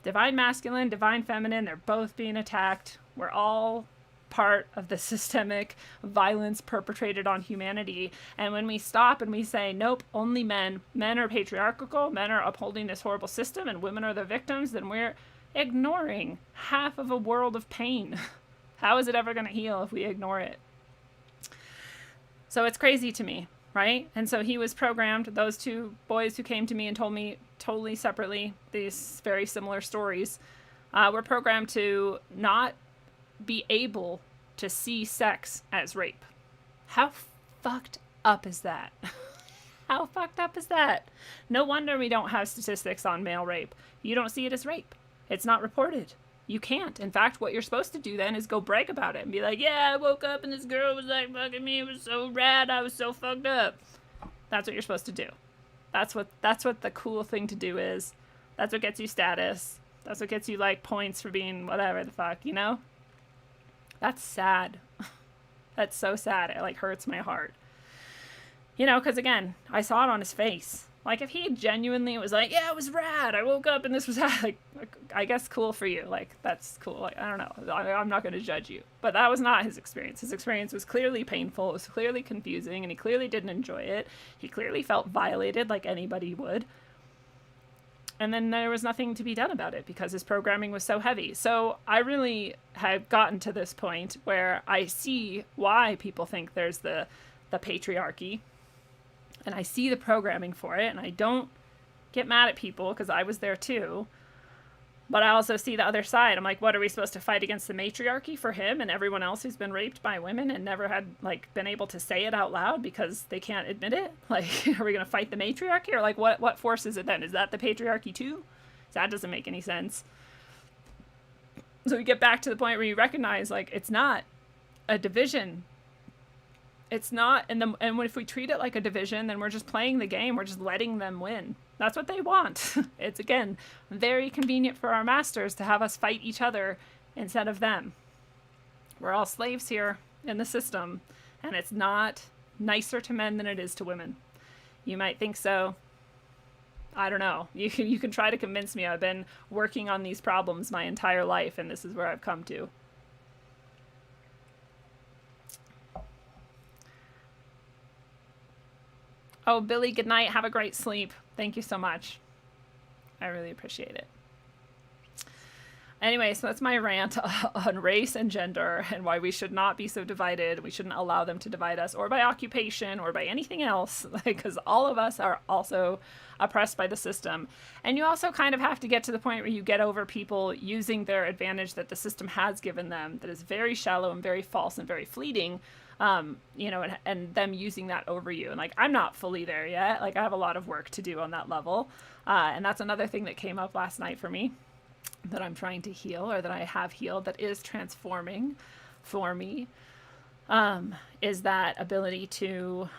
Speaker 2: Divine masculine, divine feminine, they're both being attacked. We're all part of the systemic violence perpetrated on humanity. And when we stop and we say, nope, only men are patriarchal, men are upholding this horrible system, and women are the victims, then we're ignoring half of a world of pain. How is it ever going to heal if we ignore it? So it's crazy to me, right? And so he was programmed, those two boys who came to me and told me totally separately these very similar stories, We're programmed to not be able to see sex as rape. How fucked up is that? How fucked up is that? No wonder we don't have statistics on male rape. You don't see it as rape. It's not reported. You can't. In fact, what you're supposed to do then is go brag about it and be like, yeah, I woke up and this girl was like fucking me. It was so rad. I was so fucked up. That's what you're supposed to do. That's what the cool thing to do is. That's what gets you status. That's what gets you like points for being whatever the fuck, you know? That's sad. That's so sad. It like hurts my heart. You know, because again, I saw it on his face. Like, if he genuinely was like, yeah, it was rad. I woke up and this was like I guess cool for you. Like, that's cool. Like, I don't know. I'm not going to judge you. But that was not his experience. His experience was clearly painful. It was clearly confusing. And he clearly didn't enjoy it. He clearly felt violated like anybody would. And then there was nothing to be done about it because his programming was so heavy. So I really have gotten to this point where I see why people think there's the patriarchy. And I see the programming for it, and I don't get mad at people because I was there too. But I also see the other side. I'm like, what, are we supposed to fight against the matriarchy for him and everyone else who's been raped by women and never had like been able to say it out loud because they can't admit it? Like, are we going to fight the matriarchy, or like what force is it then? Is that the patriarchy too? That doesn't make any sense. So we get back to the point where you recognize like it's not a division. It's not, and if we treat it like a division, then we're just playing the game. We're just letting them win. That's what they want. It's, again, very convenient for our masters to have us fight each other instead of them. We're all slaves here in the system, and it's not nicer to men than it is to women. You might think so. I don't know. You can try to convince me. I've been working on these problems my entire life, and this is where I've come to. Oh, Billy, good night. Have a great sleep. Thank you so much. I really appreciate it. Anyway, so that's my rant on race and gender and why we should not be so divided. We shouldn't allow them to divide us, or by occupation or by anything else, because all of us are also oppressed by the system. And you also kind of have to get to the point where you get over people using their advantage that the system has given them that is very shallow and very false and very fleeting. You know, and them using that over you. And like, I'm not fully there yet. Like, I have a lot of work to do on that level. And that's another thing that came up last night for me that I'm trying to heal, or that I have healed, that is transforming for me, is that ability to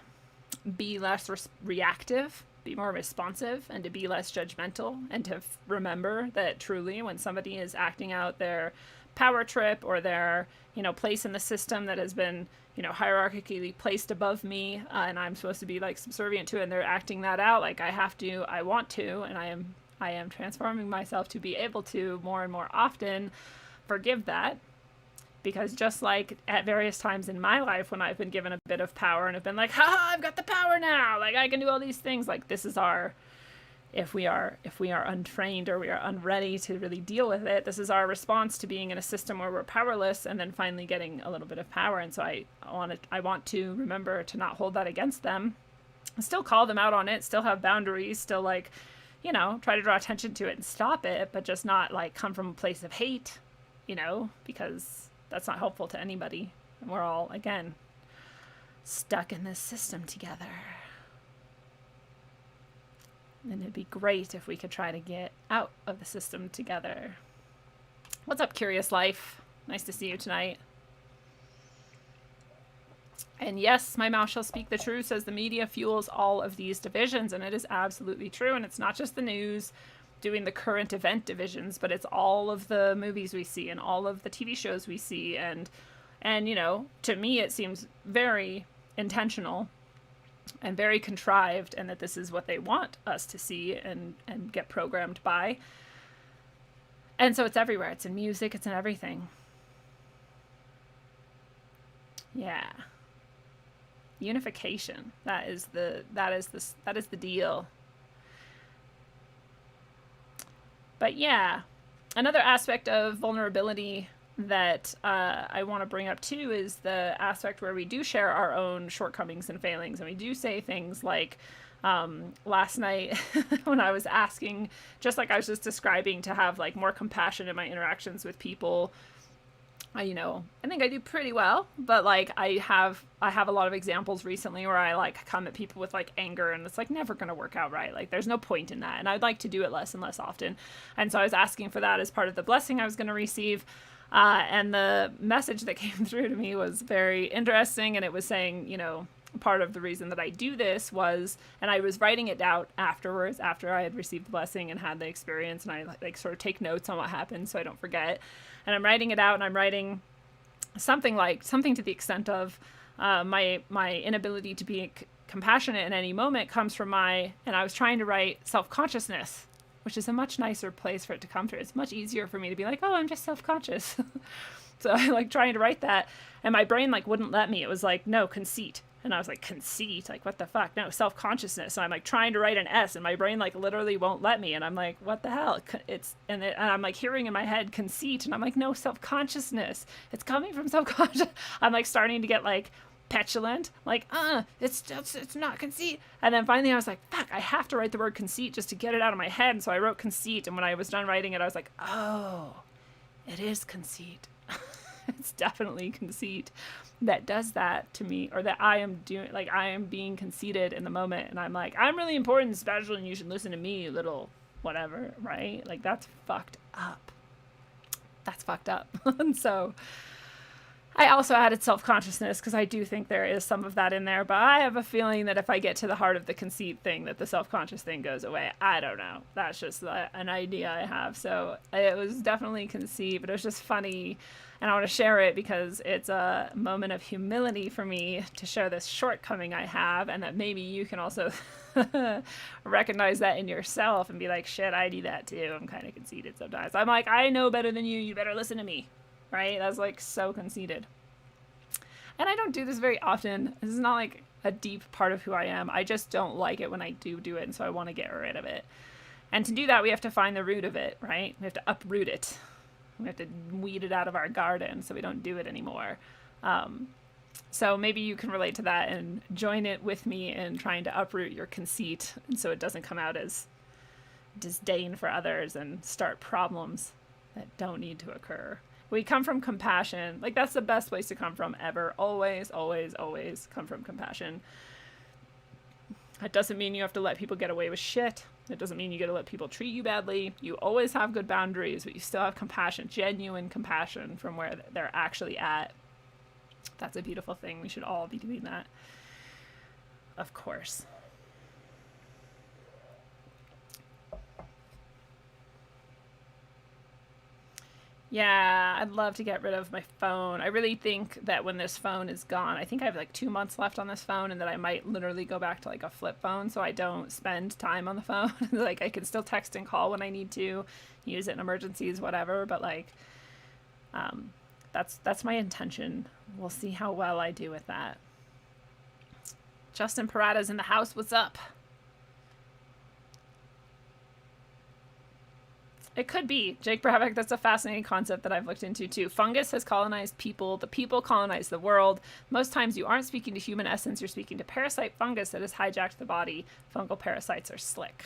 Speaker 2: be less reactive, be more responsive, and to be less judgmental, and to remember that truly when somebody is acting out their power trip or their, you know, place in the system that has been, you know, hierarchically placed above me, and I'm supposed to be like subservient to it, and they're acting that out, like I want to, and I am transforming myself to be able to more and more often forgive that. Because just like at various times in my life when I've been given a bit of power and have been like, ha, I've got the power now, like I can do all these things, like this is our, if we are untrained or we are unready to really deal with it, this is our response to being in a system where we're powerless and then finally getting a little bit of power. And so I want to remember to not hold that against them, still call them out on it, still have boundaries, still like, you know, try to draw attention to it and stop it, but just not like come from a place of hate, you know, because that's not helpful to anybody. And we're all, again, stuck in this system together. And it'd be great if we could try to get out of the system together. What's up, Curious Life? Nice to see you tonight. And yes, my mouth shall speak the truth, says the media fuels all of these divisions. And it is absolutely true. And it's not just the news doing the current event divisions, but it's all of the movies we see and all of the TV shows we see. And you know, to me, it seems very intentional and very contrived, and that this is what they want us to see and get programmed by. And so it's everywhere. It's in music. It's in everything. Yeah. Unification. That is the deal. But yeah, another aspect of vulnerability that I want to bring up too is the aspect where we do share our own shortcomings and failings, and we do say things like, Last night when I was asking, just like I was just describing, to have like more compassion in my interactions with people. I think I do pretty well, but like I have a lot of examples recently where I like come at people with like anger, and it's like never going to work out right. Like there's no point in that. And I'd like to do it less and less often. And so I was asking for that as part of the blessing I was going to receive. And the message that came through to me was very interesting. And it was saying, part of the reason that I do this was, and I was writing it out afterwards, after I had received the blessing and had the experience, and I like sort of take notes on what happened so I don't forget. And I'm writing it out, and I'm writing something to the extent of my inability to be compassionate in any moment comes from and I was trying to write self-consciousness, which is a much nicer place for it to come through. It's much easier for me to be like, oh, I'm just self-conscious. So I like trying to write that, and my brain like wouldn't let me. It was like, no, conceit. And I was like, conceit? Like, what the fuck? No, self-consciousness. So I'm like trying to write an S, and my brain like literally won't let me. And I'm like, what the hell? And I'm like hearing in my head conceit, and I'm like, no, self-consciousness. It's coming from self-conscious. I'm like starting to get like petulant, like, it's not conceit. And then finally I was like, fuck, I have to write the word conceit just to get it out of my head. And so I wrote conceit, and when I was done writing it, I was like, oh, it is conceit. It's definitely conceit that does that to me, or that I am doing, like I am being conceited in the moment, and I'm like, I'm really important and special, and you should listen to me, you little whatever, right? Like that's fucked up. And so I also added self-consciousness because I do think there is some of that in there, but I have a feeling that if I get to the heart of the conceit thing, that the self-conscious thing goes away. I don't know. That's just an idea I have. So it was definitely conceit, but it was just funny, and I want to share it because it's a moment of humility for me to share this shortcoming I have, and that maybe you can also recognize that in yourself and be like, shit, I do that too. I'm kind of conceited sometimes. I'm like, I know better than you. You better listen to me. Right? That's like so conceited. And I don't do this very often. This is not like a deep part of who I am. I just don't like it when I do it, and so I want to get rid of it. And to do that, we have to find the root of it, right? We have to uproot it. We have to weed it out of our garden so we don't do it anymore. So maybe you can relate to that and join it with me in trying to uproot your conceit, and so it doesn't come out as disdain for others and start problems that don't need to occur. We come from compassion. Like, that's the best place to come from ever. Always, always, always come from compassion. That doesn't mean you have to let people get away with shit. It doesn't mean you got to let people treat you badly. You always have good boundaries, but you still have compassion, genuine compassion from where they're actually at. That's a beautiful thing. We should all be doing that. Of course. Yeah, I'd love to get rid of my phone. I really think that when this phone is gone, I think I have like 2 months left on this phone, and that I might literally go back to like a flip phone so I don't spend time on the phone. Like I can still text and call when I need to, use it in emergencies, whatever, but like that's my intention. We'll see how well I do with that. Justin Parada's in the house. What's up? It could be. Jake Bravik, that's a fascinating concept that I've looked into too. Fungus has colonized people. The people colonize the world. Most times you aren't speaking to human essence. You're speaking to parasite fungus that has hijacked the body. Fungal parasites are slick.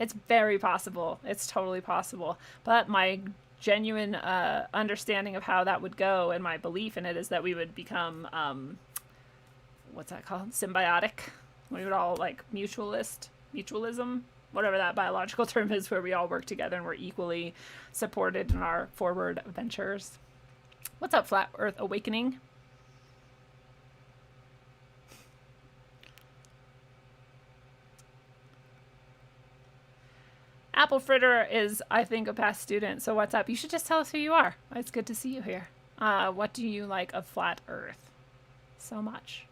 Speaker 2: It's very possible. It's totally possible. But my genuine understanding of how that would go, and my belief in it, is that we would become, what's that called? Symbiotic. We would all like mutualism, whatever that biological term is, where we all work together and we're equally supported in our forward ventures. What's up, Flat Earth Awakening? Apple Fritter is, I think, a past student. So what's up? You should just tell us who you are. It's good to see you here. What do you like of Flat Earth so much?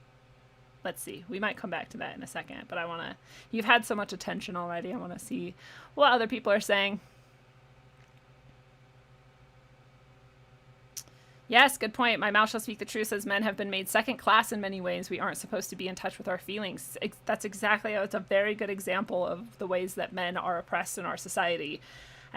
Speaker 2: Let's see. We might come back to that in a second, but I want to... You've had so much attention already. I want to see what other people are saying. Yes, good point. My mouth shall speak the truth, says men have been made second class in many ways. We aren't supposed to be in touch with our feelings. That's exactly... It's a very good example of the ways that men are oppressed in our society.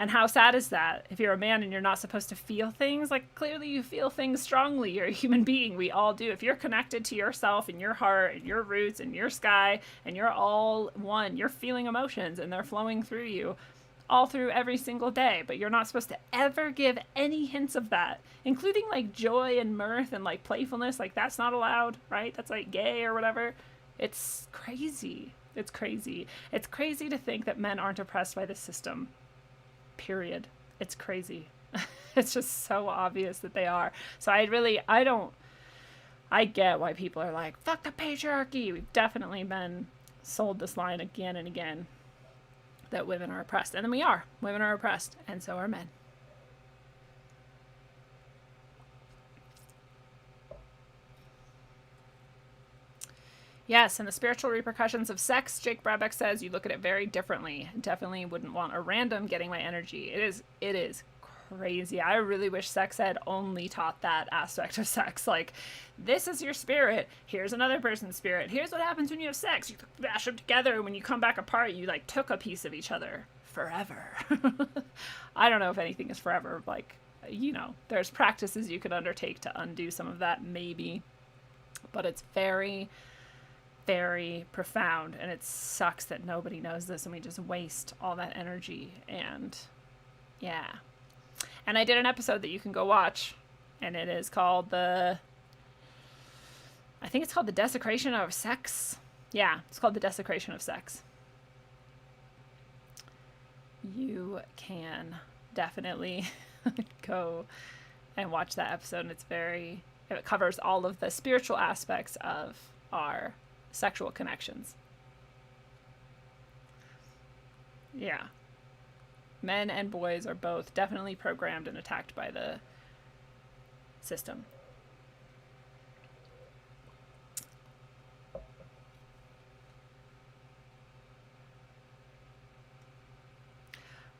Speaker 2: And how sad is that? If you're a man and you're not supposed to feel things, like clearly you feel things strongly. You're a human being. We all do. If you're connected to yourself and your heart and your roots and your sky and you're all one, you're feeling emotions and they're flowing through you all through every single day. But you're not supposed to ever give any hints of that, including like joy and mirth and like playfulness. Like that's not allowed, right? That's like gay or whatever. It's crazy. It's crazy. It's crazy to think that men aren't oppressed by the system. Period. It's crazy. It's just so obvious that they are. So I get why people are like, fuck the patriarchy. We've definitely been sold this line again and again that women are oppressed. And then we are. Women are oppressed. And so are men. Yes, and the spiritual repercussions of sex, Jake Brabeck says, you look at it very differently. Definitely wouldn't want a random getting my energy. It is crazy. I really wish sex ed only taught that aspect of sex. Like, this is your spirit. Here's another person's spirit. Here's what happens when you have sex. You bash them together, and when you come back apart, you, like, took a piece of each other forever. I don't know if anything is forever. Like, you know, there's practices you could undertake to undo some of that, maybe. But it's very... very profound, and it sucks that nobody knows this and we just waste all that energy. And yeah, and I did an episode that you can go watch, and it is called I think it's called the desecration of sex. Yeah, it's called the desecration of sex. You can definitely go and watch that episode, and it covers all of the spiritual aspects of our sexual connections. Yeah. Men and boys are both definitely programmed and attacked by the system.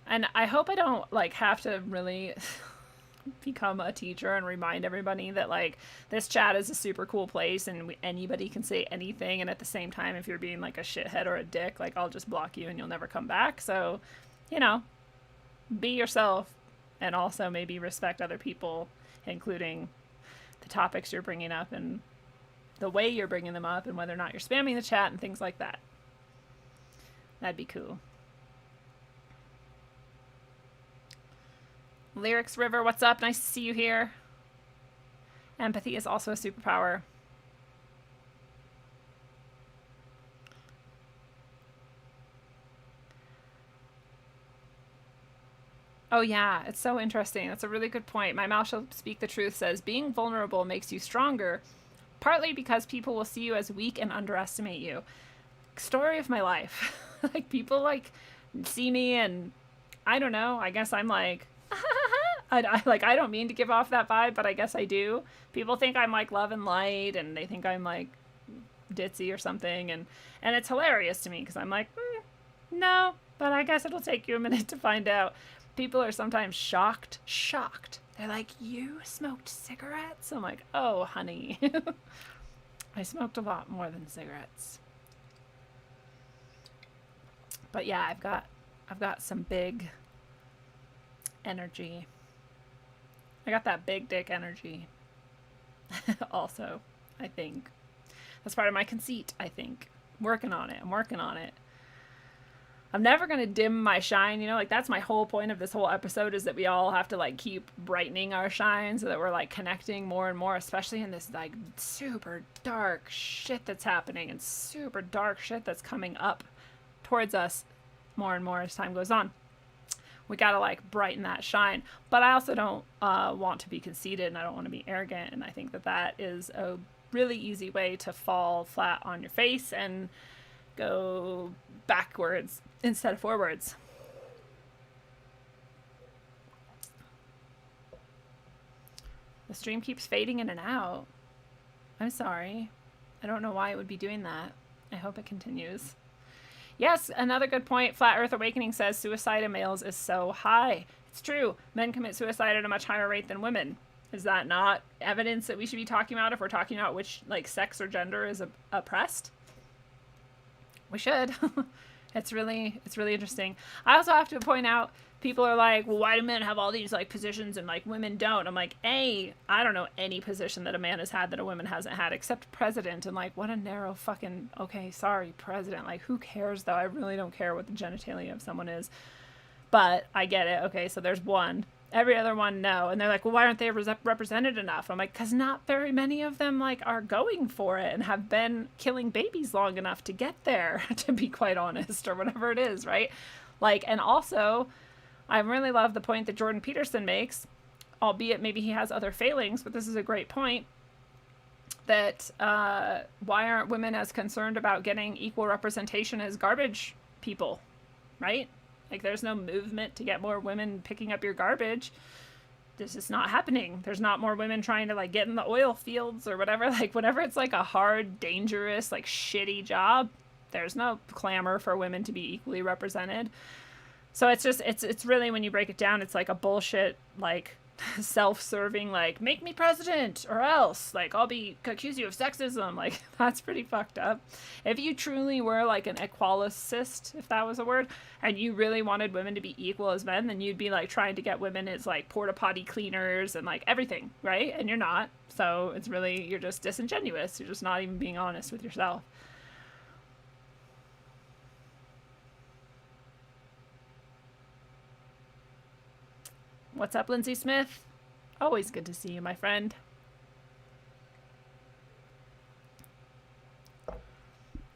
Speaker 2: And I hope I don't like have to really become a teacher and remind everybody that like this chat is a super cool place and anybody can say anything, and at the same time, if you're being like a shithead or a dick, like I'll just block you and you'll never come back. So, you know, be yourself, and also maybe respect other people, including the topics you're bringing up and the way you're bringing them up, and whether or not you're spamming the chat and things like that. That'd be cool. Lyrics River, what's up? Nice to see you here. Empathy is also a superpower. Oh yeah, it's so interesting. That's a really good point. My mouth shall speak the truth says, being vulnerable makes you stronger, partly because people will see you as weak and underestimate you. Story of my life. Like people like see me and I don't know, I guess I'm like, I don't mean to give off that vibe, but I guess I do. People think I'm like love and light, and they think I'm like ditzy or something, and it's hilarious to me because I'm like, no, but I guess it'll take you a minute to find out. People are sometimes shocked. They're like, you smoked cigarettes? I'm like, oh, honey, I smoked a lot more than cigarettes. But yeah, I've got some big energy. I got that big dick energy. Also, I think. That's part of my conceit, I think. I'm working on it. I'm never going to dim my shine, you know? Like, that's my whole point of this whole episode, is that we all have to, like, keep brightening our shine so that we're, like, connecting more and more, especially in this, like, super dark shit that's happening and super dark shit that's coming up towards us more and more as time goes on. We gotta like brighten that shine, but I also don't want to be conceited, and I don't want to be arrogant, and I think that is a really easy way to fall flat on your face and go backwards instead of forwards. The stream keeps fading in and out. I'm sorry. I don't know why it would be doing that. I hope it continues. Yes, another good point. Flat Earth Awakening says suicide in males is so high. It's true. Men commit suicide at a much higher rate than women. Is that not evidence that we should be talking about if we're talking about which like sex or gender is oppressed? We should. It's really interesting. I also have to point out, people are like, well, why do men have all these like positions and like women don't? I'm like, I don't know any position that a man has had that a woman hasn't had except president. And like, what a narrow fucking, okay, sorry, president. Like, who cares though? I really don't care what the genitalia of someone is. But I get it. Okay, so there's one. Every other one, no. And they're like, well, why aren't they represented enough? I'm like, because not very many of them like are going for it and have been killing babies long enough to get there, to be quite honest, or whatever it is, right? Like, and also, I really love the point that Jordan Peterson makes, albeit maybe he has other failings, but this is a great point, that why aren't women as concerned about getting equal representation as garbage people, right? Like, there's no movement to get more women picking up your garbage. This is not happening. There's not more women trying to, like, get in the oil fields or whatever. Like, whenever it's, like, a hard, dangerous, like, shitty job, there's no clamor for women to be equally represented. So it's just, it's really, when you break it down, it's, like, a bullshit, like, self-serving, like, make me president or else, like, I'll accuse you of sexism. Like, that's pretty fucked up. If you truly were like an equalicist, if that was a word, and you really wanted women to be equal as men, then you'd be like trying to get women as like porta potty cleaners and like everything, right? And you're not. So it's really, you're just disingenuous. You're just not even being honest with yourself. What's up, Lindsay Smith? Always good to see you, my friend.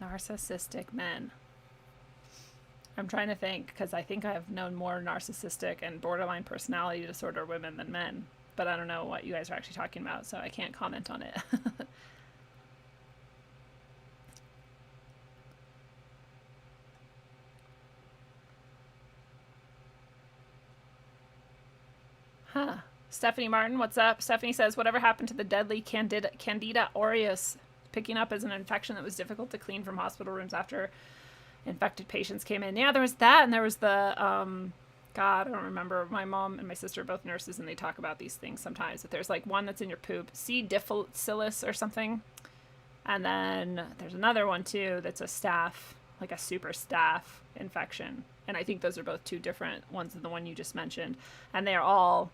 Speaker 2: Narcissistic men. I'm trying to think, because I think I've known more narcissistic and borderline personality disorder women than men. But I don't know what you guys are actually talking about, so I can't comment on it. Huh. Stephanie Martin, what's up? Stephanie says, whatever happened to the deadly Candida aureus, picking up as an infection that was difficult to clean from hospital rooms after infected patients came in? Yeah, there was that, and there was the, God, I don't remember. My mom and my sister are both nurses, and they talk about these things sometimes. But there's like one that's in your poop, C. difficile or something. And then there's another one, too, that's a staph, like a super staph infection. And I think those are both two different ones than the one you just mentioned. And they're all,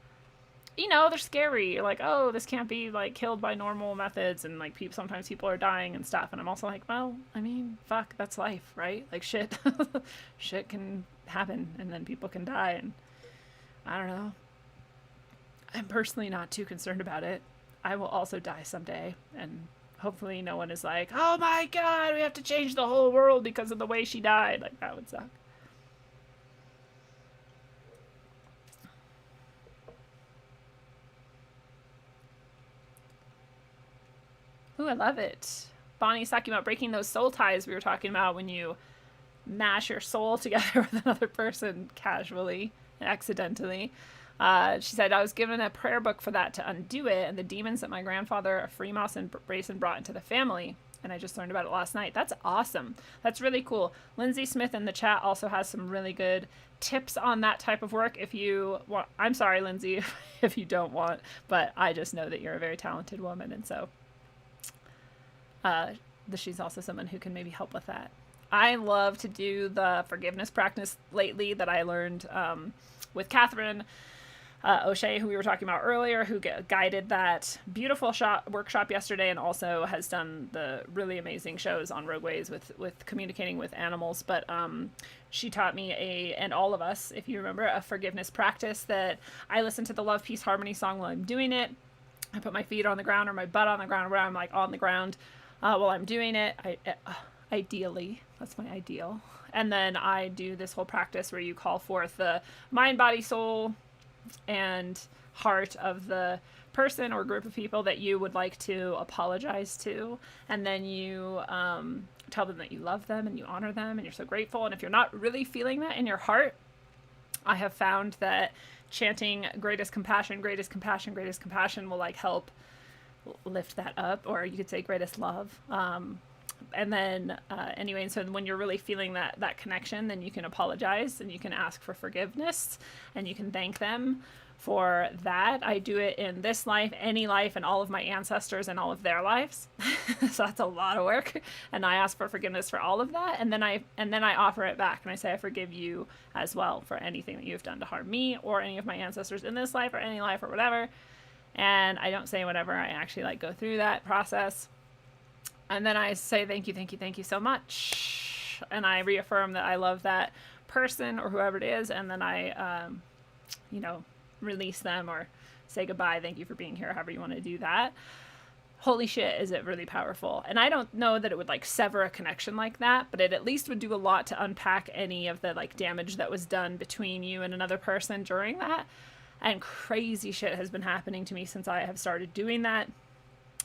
Speaker 2: you know, they're scary. You're like, oh, this can't be like killed by normal methods, and like sometimes people are dying and stuff. And I'm also like, well, I mean, fuck, that's life, right? Like shit can happen, and then people can die, and I don't know. I'm personally not too concerned about it. I will also die someday, and hopefully no one is like, oh my god, we have to change the whole world because of the way she died. Like, that would suck. Ooh, I love it. Bonnie's talking about breaking those soul ties we were talking about when you mash your soul together with another person casually, accidentally. She said, I was given a prayer book for that to undo it, and the demons that my grandfather, Freemoss and Brayson, brought into the family. And I just learned about it last night. That's awesome. That's really cool. Lindsay Smith in the chat also has some really good tips on that type of work. If you want, I'm sorry, Lindsay, if you don't want, but I just know that you're a very talented woman, and so she's also someone who can maybe help with that. I love to do the forgiveness practice lately that I learned with Catherine O'Shea, who we were talking about earlier, who guided that beautiful workshop yesterday, and also has done the really amazing shows on Rogueways with communicating with animals. But she taught me and all of us, if you remember, a forgiveness practice that I listen to the Love, Peace, Harmony song while I'm doing it. I put my feet on the ground or my butt on the ground, where I'm like on the ground while I'm doing it. Ideally, that's my ideal. And then I do this whole practice where you call forth the mind, body, soul, and heart of the person or group of people that you would like to apologize to. And then you tell them that you love them and you honor them and you're so grateful. And if you're not really feeling that in your heart, I have found that chanting greatest compassion, greatest compassion, greatest compassion will like help lift that up. Or you could say greatest love. And then anyway, and so when you're really feeling that connection, then you can apologize and you can ask for forgiveness and you can thank them for that. I do it in this life, any life, and all of my ancestors and all of their lives. So that's a lot of work, and I ask for forgiveness for all of that, and then I offer it back and I say I forgive you as well for anything that you've done to harm me or any of my ancestors in this life or any life or whatever. And I don't say whatever, I actually like go through that process. And then I say, thank you so much. And I reaffirm that I love that person or whoever it is. And then I, release them or say goodbye. Thank you for being here. However you want to do that. Holy shit, is it really powerful. And I don't know that it would like sever a connection like that, but it at least would do a lot to unpack any of the like damage that was done between you and another person during that. And crazy shit has been happening to me since I have started doing that.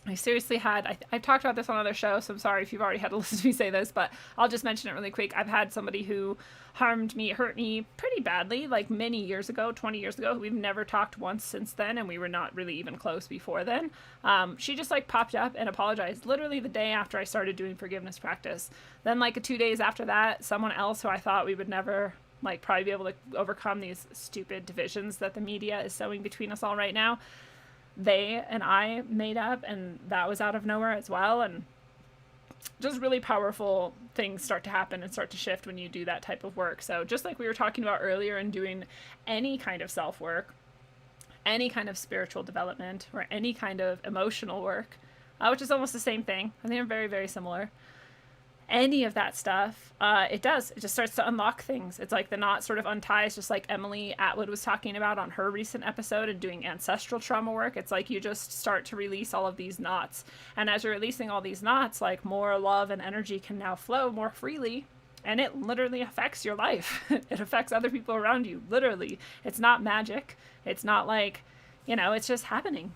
Speaker 2: I seriously had, I've talked about this on other shows, so I'm sorry if you've already had to listen to me say this, but I'll just mention it really quick. I've had somebody who hurt me pretty badly, like many years ago, 20 years ago. We've never talked once since then, and we were not really even close before then. She just like popped up and apologized literally the day after I started doing forgiveness practice. Then like 2 days after that, someone else who I thought we would never like probably be able to overcome these stupid divisions that the media is sowing between us all right now, they and I made up, and that was out of nowhere as well. And just really powerful things start to happen and start to shift when you do that type of work. So just like we were talking about earlier in doing any kind of self-work, any kind of spiritual development, or any kind of emotional work, which is almost the same thing. I think they're very, very similar. Any of that stuff, it just starts to unlock things. It's like the knot sort of unties, just like Emily Atwood was talking about on her recent episode and doing ancestral trauma work. It's like you just start to release all of these knots. And as you're releasing all these knots, like more love and energy can now flow more freely. And it literally affects your life. It affects other people around you, literally. It's not magic. It's not like, it's just happening.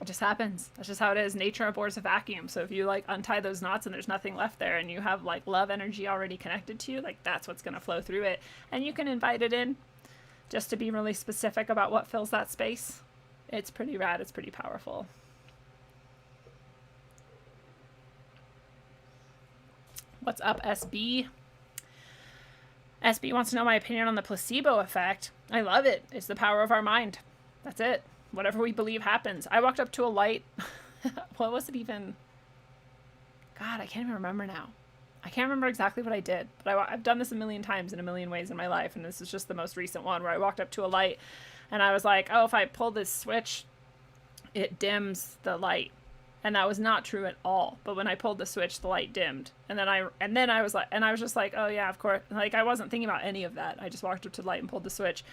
Speaker 2: It just happens. That's just how it is. Nature abhors a vacuum. So if you like untie those knots and there's nothing left there and you have like love energy already connected to you, like that's what's going to flow through it. And you can invite it in just to be really specific about what fills that space. It's pretty rad. It's pretty powerful. What's up, SB? SB wants to know my opinion on the placebo effect. I love it. It's the power of our mind. That's it. Whatever we believe happens. I walked up to a light. What was it even? God, I can't even remember now. I can't remember exactly what I did, but I've done this a million times in a million ways in my life, and this is just the most recent one where I walked up to a light, and I was like, oh, if I pull this switch, it dims the light. And that was not true at all. But when I pulled the switch, the light dimmed. And then I was just like, oh yeah, of course. Like I wasn't thinking about any of that. I just walked up to the light and pulled the switch,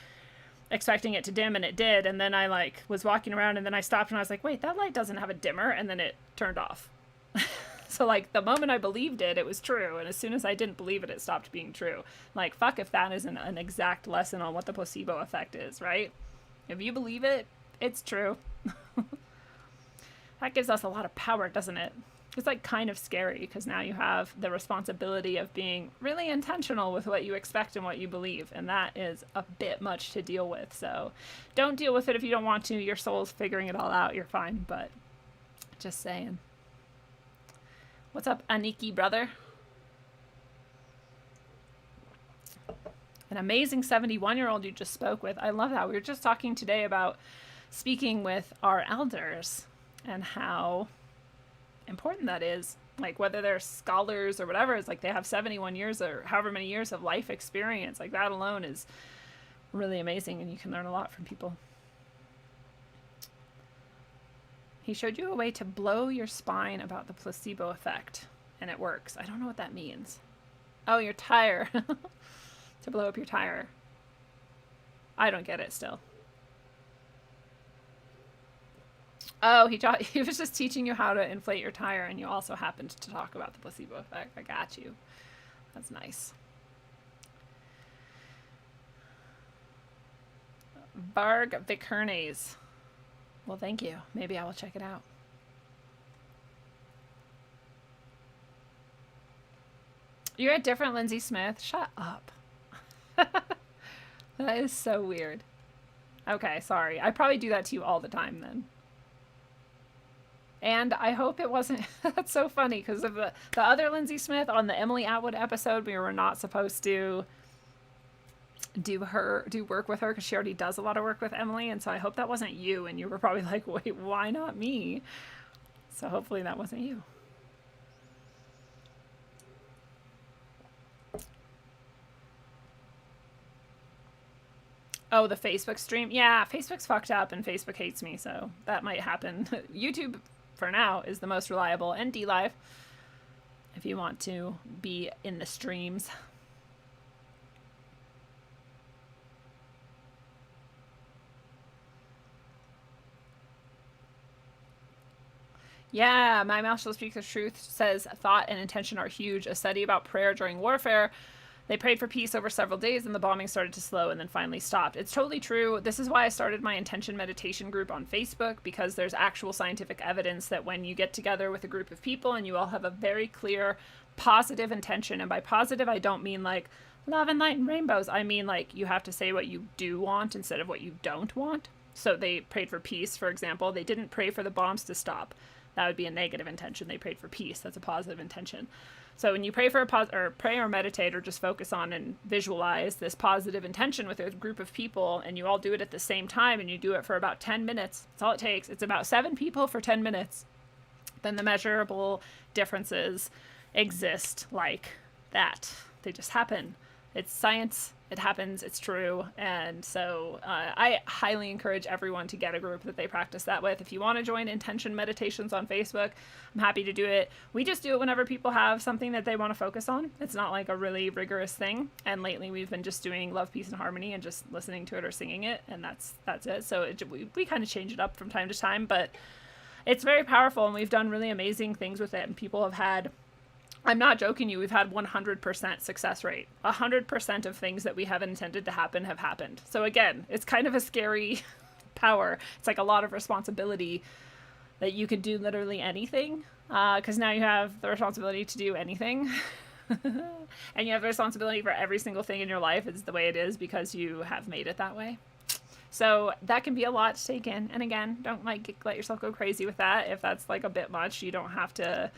Speaker 2: expecting it to dim, and it did. And then I like was walking around, and then I stopped and I was like, wait, that light doesn't have a dimmer. And then it turned off. So like the moment I believed it, it was true. And as soon as I didn't believe it, it stopped being true. Like, fuck if that isn't an exact lesson on what the placebo effect is, right? If you believe it, it's true. That gives us a lot of power, doesn't it? It's like kind of scary because now you have the responsibility of being really intentional with what you expect and what you believe. And that is a bit much to deal with. So don't deal with it if you don't want to. Your soul's figuring it all out. You're fine. But just saying. What's up, Aniki brother? An amazing 71-year-old you just spoke with. I love that. We were just talking today about speaking with our elders and how important that is. Like whether they're scholars or whatever, it's like they have 71 years or however many years of life experience. Like that alone is really amazing, and you can learn a lot from people. He showed you a way to blow your spine about the placebo effect, and it works. I don't know what that means. Oh, your tire. To blow up your tire. I don't get it still. Oh, he was just teaching you how to inflate your tire, and you also happened to talk about the placebo effect. I got you. That's nice. Varg Vikernes. Well, thank you. Maybe I will check it out. You're a different Lindsay Smith. Shut up. That is so weird. Okay, sorry. I probably do that to you all the time then. And I hope it wasn't, that's so funny, because of the other Lindsay Smith on the Emily Atwood episode, we were not supposed to do work with her because she already does a lot of work with Emily. And so I hope that wasn't you. And you were probably like, wait, why not me? So hopefully that wasn't you. Oh, the Facebook stream? Yeah, Facebook's fucked up and Facebook hates me, so that might happen. YouTube, for now, is the most reliable, and DLive, if you want to be in the streams. Yeah, My Mouth Shall Speak the Truth says thought and intention are huge. A study about prayer during warfare. They prayed for peace over several days and the bombing started to slow and then finally stopped. It's totally true. This is why I started my intention meditation group on Facebook, because there's actual scientific evidence that when you get together with a group of people and you all have a very clear positive intention, and by positive I don't mean like love and light and rainbows. I mean like you have to say what you do want instead of what you don't want. So they prayed for peace, for example. They didn't pray for the bombs to stop. That would be a negative intention. They prayed for peace. That's a positive intention. So when you pray for pray or meditate or just focus on and visualize this positive intention with a group of people, and you all do it at the same time, and you do it for about 10 minutes, that's all it takes. It's about 7 people for 10 minutes. Then the measurable differences exist like that. They just happen. It's science. It happens. It's true. And so I highly encourage everyone to get a group that they practice that with. If you want to join intention meditations on Facebook, I'm happy to do it. We just do it whenever people have something that they want to focus on. It's not like a really rigorous thing. And lately we've been just doing love, peace, and harmony and just listening to it or singing it. And that's it. So we kind of change it up from time to time, but it's very powerful. And we've done really amazing things with it. And people have had, I'm not joking you, we've had 100% success rate. 100% of things that we have intended to happen have happened. So again, it's kind of a scary power. It's like a lot of responsibility that you could do literally anything, because now you have the responsibility to do anything. And you have the responsibility for every single thing in your life. It's the way it is because you have made it that way. So that can be a lot to take in. And again, don't let yourself go crazy with that. If that's like a bit much, you don't have to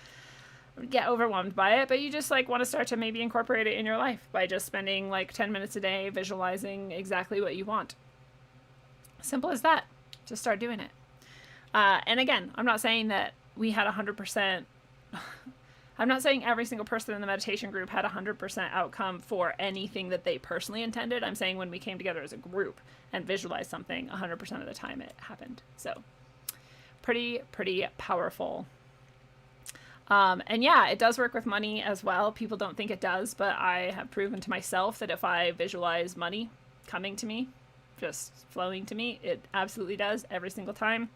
Speaker 2: get overwhelmed by it, but you just want to start to maybe incorporate it in your life by just spending 10 minutes a day visualizing exactly what you want. Simple as that. Just start doing it. And again, I'm not saying that we had 100%. I'm not saying every single person in the meditation group had 100% outcome for anything that they personally intended. I'm saying when we came together as a group and visualized something, 100% of the time it happened. So pretty powerful. And yeah, it does work with money as well. People don't think it does, but I have proven to myself that if I visualize money coming to me, just flowing to me, it absolutely does every single time.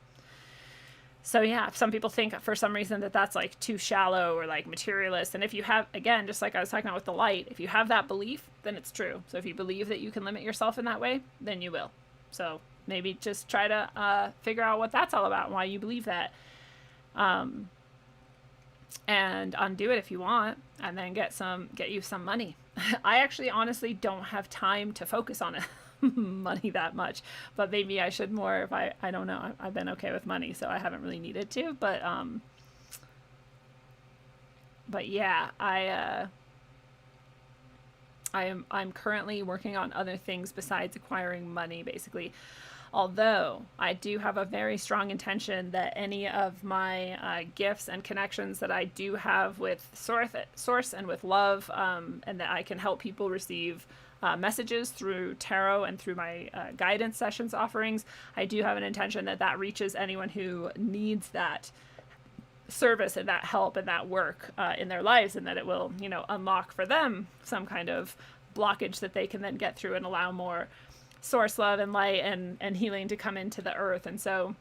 Speaker 2: So yeah, some people think for some reason that that's too shallow or materialist. And if you have, again, just like I was talking about with the light, if you have that belief, then it's true. So if you believe that you can limit yourself in that way, then you will. So maybe just try to figure out what that's all about and why you believe that. And undo it if you want, and then get you some money. I actually honestly don't have time to focus on it money that much, but maybe I should more if I don't know. I've been okay with money, so I haven't really needed to, but yeah, I'm currently working on other things besides acquiring money, basically. Although I do have a very strong intention that any of my gifts and connections that I do have with Source and with love, and that I can help people receive messages through tarot and through my guidance sessions offerings, I do have an intention that reaches anyone who needs that service and that help and that work in their lives, and that it will, unlock for them some kind of blockage that they can then get through and allow more source love and light and healing to come into the earth. And so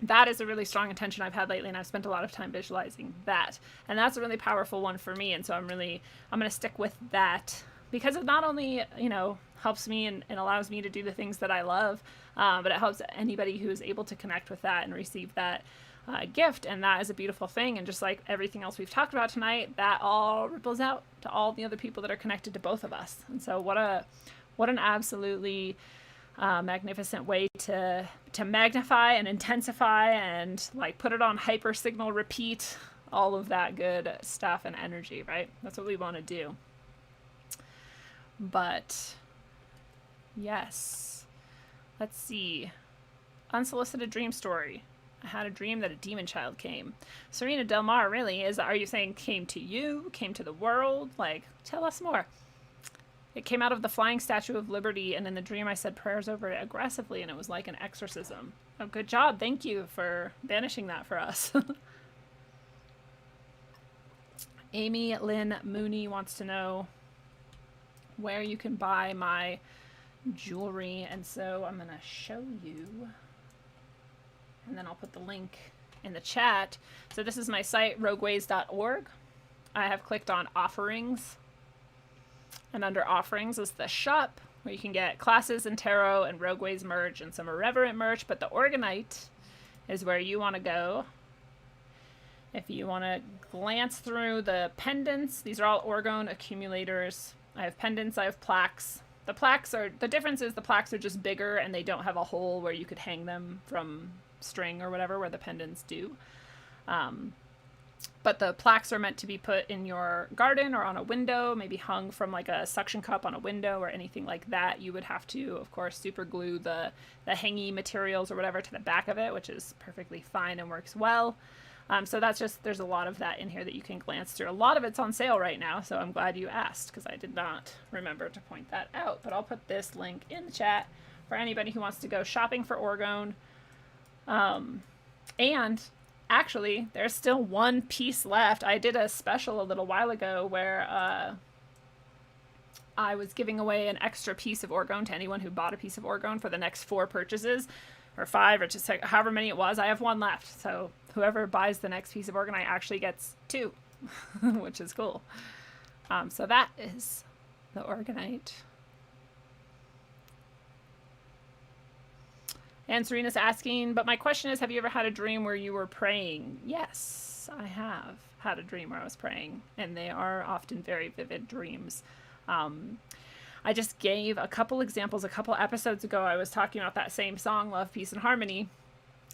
Speaker 2: that is a really strong intention I've had lately, and I've spent a lot of time visualizing that, and that's a really powerful one for me. And so I'm going to stick with that, because it not only helps me and allows me to do the things that I love, but it helps anybody who is able to connect with that and receive that gift. And that is a beautiful thing. And just like everything else we've talked about tonight, that all ripples out to all the other people that are connected to both of us. And so what an absolutely magnificent way to magnify and intensify and like put it on hyper signal repeat, all of that good stuff and energy, right? That's what we want to do. But yes, let's see. Unsolicited dream story. I had a dream that a demon child came. Serena Del Mar, really? Are you saying came to you? Came to the world? Like, tell us more. It came out of the flying Statue of Liberty, and in the dream I said prayers over it aggressively, and it was like an exorcism. Oh, good job. Thank you for banishing that for us. Amy Lynn Mooney wants to know where you can buy my jewelry, and so I'm going to show you. And then I'll put the link in the chat. So this is my site, rogueways.org. I have clicked on offerings. And under offerings is the shop, where you can get classes and tarot and Rogueways merch and some irreverent merch. But the Orgonite is where you want to go. If you want to glance through the pendants, these are all orgone accumulators. I have pendants, I have plaques. The difference is the plaques are just bigger and they don't have a hole where you could hang them from string or whatever, where the pendants do. But the plaques are meant to be put in your garden or on a window, maybe hung from like a suction cup on a window or anything like that. You would have to, of course, super glue the hangy materials or whatever to the back of it, which is perfectly fine and works well. So that's just, there's a lot of that in here that you can glance through. A lot of it's on sale right now, so I'm glad you asked because I did not remember to point that out. But I'll put this link in the chat for anybody who wants to go shopping for orgone. And actually, there's still one piece left. I did a special a little while ago where I was giving away an extra piece of orgone to anyone who bought a piece of orgone for the next 4 purchases, or 5, or just however many it was. I have 1 left, so whoever buys the next piece of orgonite actually gets 2, which is cool. So that is the orgonite. And Serena's asking, but my question is, have you ever had a dream where you were praying? Yes, I have had a dream where I was praying, and they are often very vivid dreams. I just gave a couple examples a couple episodes ago. I was talking about that same song, Love, Peace, and Harmony.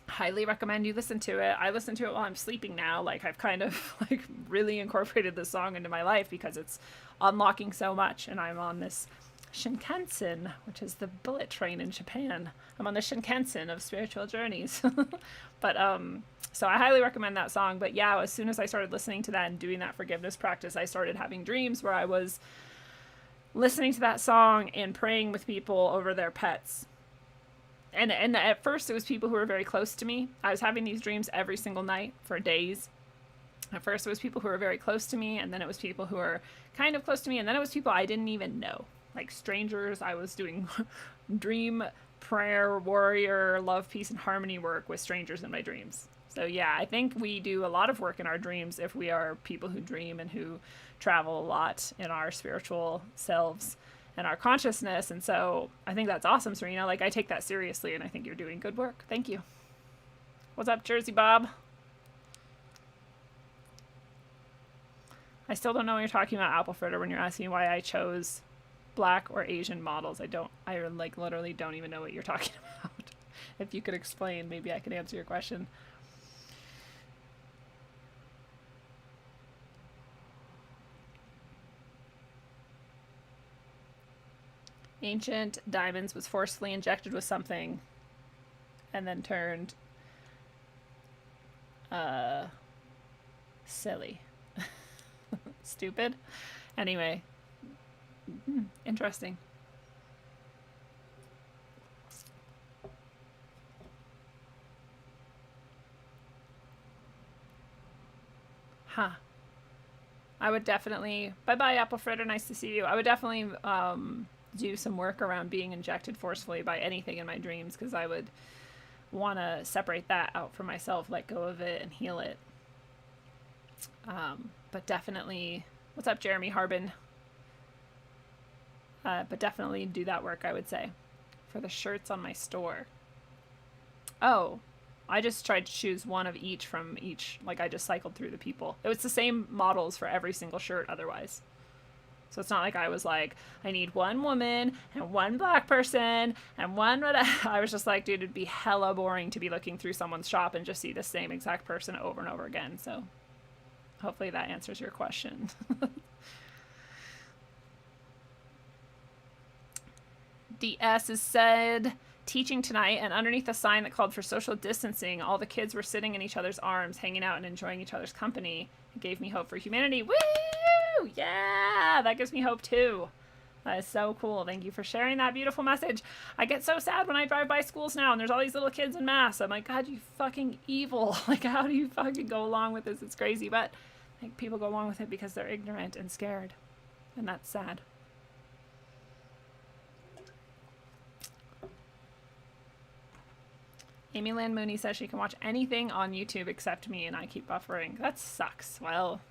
Speaker 2: Highly recommend you listen to it. I listen to it while I'm sleeping now. Like, I've kind of like really incorporated this song into my life because it's unlocking so much, and I'm on this Shinkansen, which is the bullet train in Japan. I'm on the Shinkansen of spiritual journeys. But so I highly recommend that song. But yeah, as soon as I started listening to that and doing that forgiveness practice, I started having dreams where I was listening to that song and praying with people over their pets. And at first it was people who were very close to me. I was having these dreams every single night for days. At first it was people who were very close to me, and then it was people who were kind of close to me, and then it was people I didn't even know. Like strangers. I was doing dream prayer, warrior, love, peace, and harmony work with strangers in my dreams. So yeah, I think we do a lot of work in our dreams if we are people who dream and who travel a lot in our spiritual selves and our consciousness. And so I think that's awesome, Serena. Like, I take that seriously, and I think you're doing good work. Thank you. What's up, Jersey Bob? I still don't know what you're talking about, Apple Fritter, when you're asking why I chose Black or Asian models. I like literally don't even know what you're talking about. If you could explain, maybe I could answer your question. Ancient Diamonds was forcefully injected with something and then turned silly. Stupid. Anyway. Interesting. Huh. I would definitely... Bye-bye, Apple Fritter. Nice to see you. I would definitely do some work around being injected forcefully by anything in my dreams, because I would want to separate that out for myself, let go of it, and heal it. But definitely... What's up, Jeremy Harbin? But definitely do that work, I would say. For the shirts on my store. Oh, I just tried to choose one of each from each. Like, I just cycled through the people. It was the same models for every single shirt otherwise. So it's not like I was like, I need one woman and one black person and one whatever. I was just like, dude, it'd be hella boring to be looking through someone's shop and just see the same exact person over and over again. So hopefully that answers your question. DS is said, teaching tonight, and underneath a sign that called for social distancing, all the kids were sitting in each other's arms, hanging out and enjoying each other's company. It gave me hope for humanity. Woo! Yeah, that gives me hope too. That is so cool. Thank you for sharing that beautiful message. I get so sad when I drive by schools now and there's all these little kids in masks. I'm like, God, you fucking evil. Like, how do you fucking go along with this? It's crazy. But I think people go along with it because they're ignorant and scared. And that's sad. Amy Lynn Mooney says she can watch anything on YouTube except me, and I keep buffering. That sucks. Well,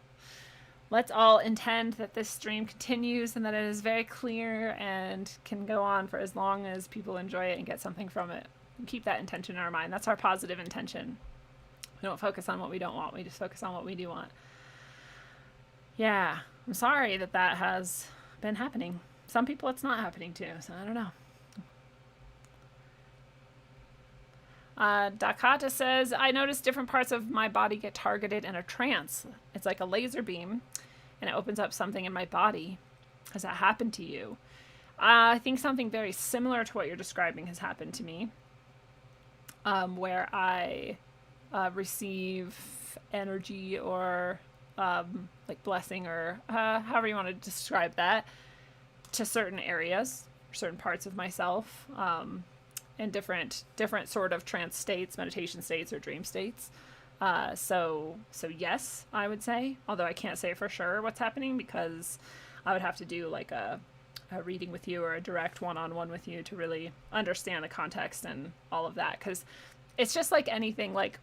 Speaker 2: let's all intend that this stream continues and that it is very clear and can go on for as long as people enjoy it and get something from it. And keep that intention in our mind. That's our positive intention. We don't focus on what we don't want. We just focus on what we do want. Yeah, I'm sorry that that has been happening. Some people it's not happening to, so I don't know. Dakata says, I noticed different parts of my body get targeted in a trance. It's like a laser beam, and it opens up something in my body. Has that happened to you? I think something very similar to what you're describing has happened to me, where I receive energy or like blessing or however you want to describe that to certain areas, certain parts of myself. In different sort of trance states, meditation states, or dream states. So yes, I would say, although I can't say for sure what's happening because I would have to do like a reading with you or a direct one-on-one with you to really understand the context and all of that. Because it's just like anything, like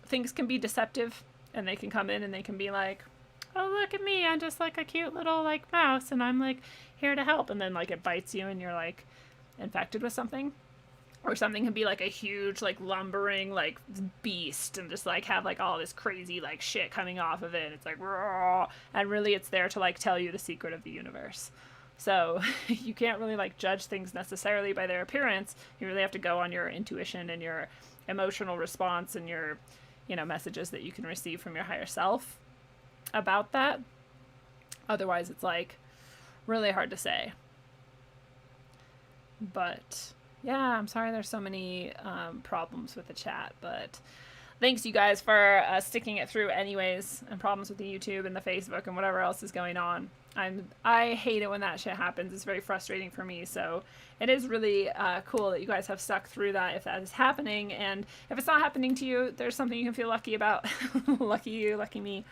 Speaker 2: things can be deceptive and they can come in and they can be like, oh, look at me, I'm just like a cute little like mouse and I'm like here to help. And then like it bites you and you're like infected with something, or something can be like a huge like lumbering like beast and just like have like all this crazy like shit coming off of it and it's like raw, and really it's there to like tell you the secret of the universe. So you can't really like judge things necessarily by their appearance. You really have to go on your intuition and your emotional response and your, you know, messages that you can receive from your higher self about that. Otherwise it's like really hard to say. But yeah, I'm sorry there's so many problems with the chat, but thanks you guys for sticking it through anyways, and problems with the YouTube and the Facebook and whatever else is going on. I hate it when that shit happens. It's very frustrating for me, so it is really cool that you guys have stuck through that if that is happening. And if it's not happening to you, there's something you can feel lucky about. Lucky you, lucky me.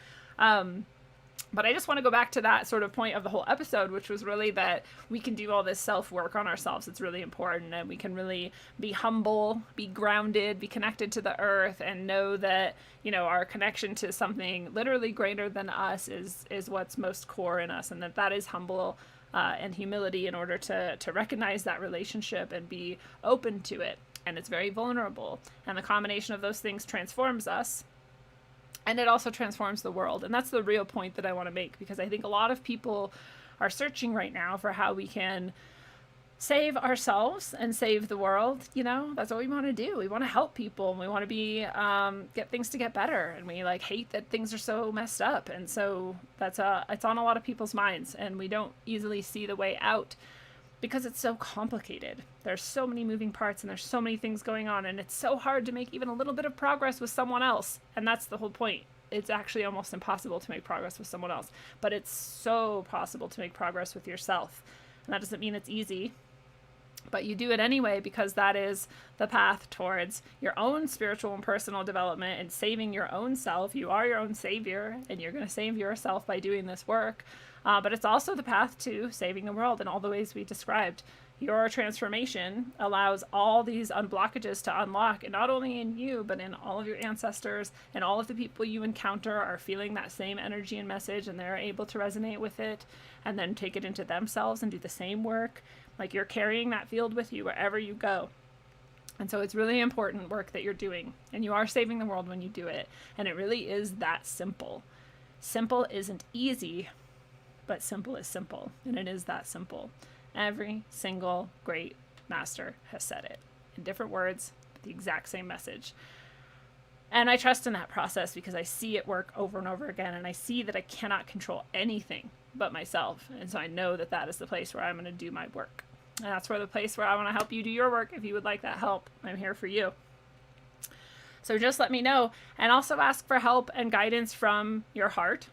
Speaker 2: But I just want to go back to that sort of point of the whole episode, which was really that we can do all this self-work on ourselves. It's really important, and we can really be humble, be grounded, be connected to the earth, and know that, you know, our connection to something literally greater than us is what's most core in us, and that is humble and humility in order to recognize that relationship and be open to it. And it's very vulnerable. And the combination of those things transforms us. And it also transforms the world. And that's the real point that I want to make, because I think a lot of people are searching right now for how we can save ourselves and save the world. You know, that's what we want to do. We want to help people, and we want to be, get things to get better. And we like hate that things are so messed up. And so that's, it's on a lot of people's minds, and we don't easily see the way out because it's so complicated. There's so many moving parts and there's so many things going on, and it's so hard to make even a little bit of progress with someone else. And that's the whole point. It's actually almost impossible to make progress with someone else, but it's so possible to make progress with yourself. And that doesn't mean it's easy, but you do it anyway, because that is the path towards your own spiritual and personal development and saving your own self. You are your own savior, and you're going to save yourself by doing this work. But it's also the path to saving the world in all the ways we described. Your transformation allows all these unblockages to unlock, and not only in you, but in all of your ancestors, and all of the people you encounter are feeling that same energy and message, and they're able to resonate with it and then take it into themselves and do the same work. Like, you're carrying that field with you wherever you go. And so it's really important work that you're doing, and you are saving the world when you do it. And it really is that simple. Simple isn't easy, but simple is simple, and it is that simple. Every single great master has said it in different words, but the exact same message. And I trust in that process because I see it work over and over again, and I see that I cannot control anything but myself. And so I know that that is the place where I'm going to do my work. And that's where the place where I want to help you do your work. If you would like that help, I'm here for you. So just let me know, and also ask for help and guidance from your heart,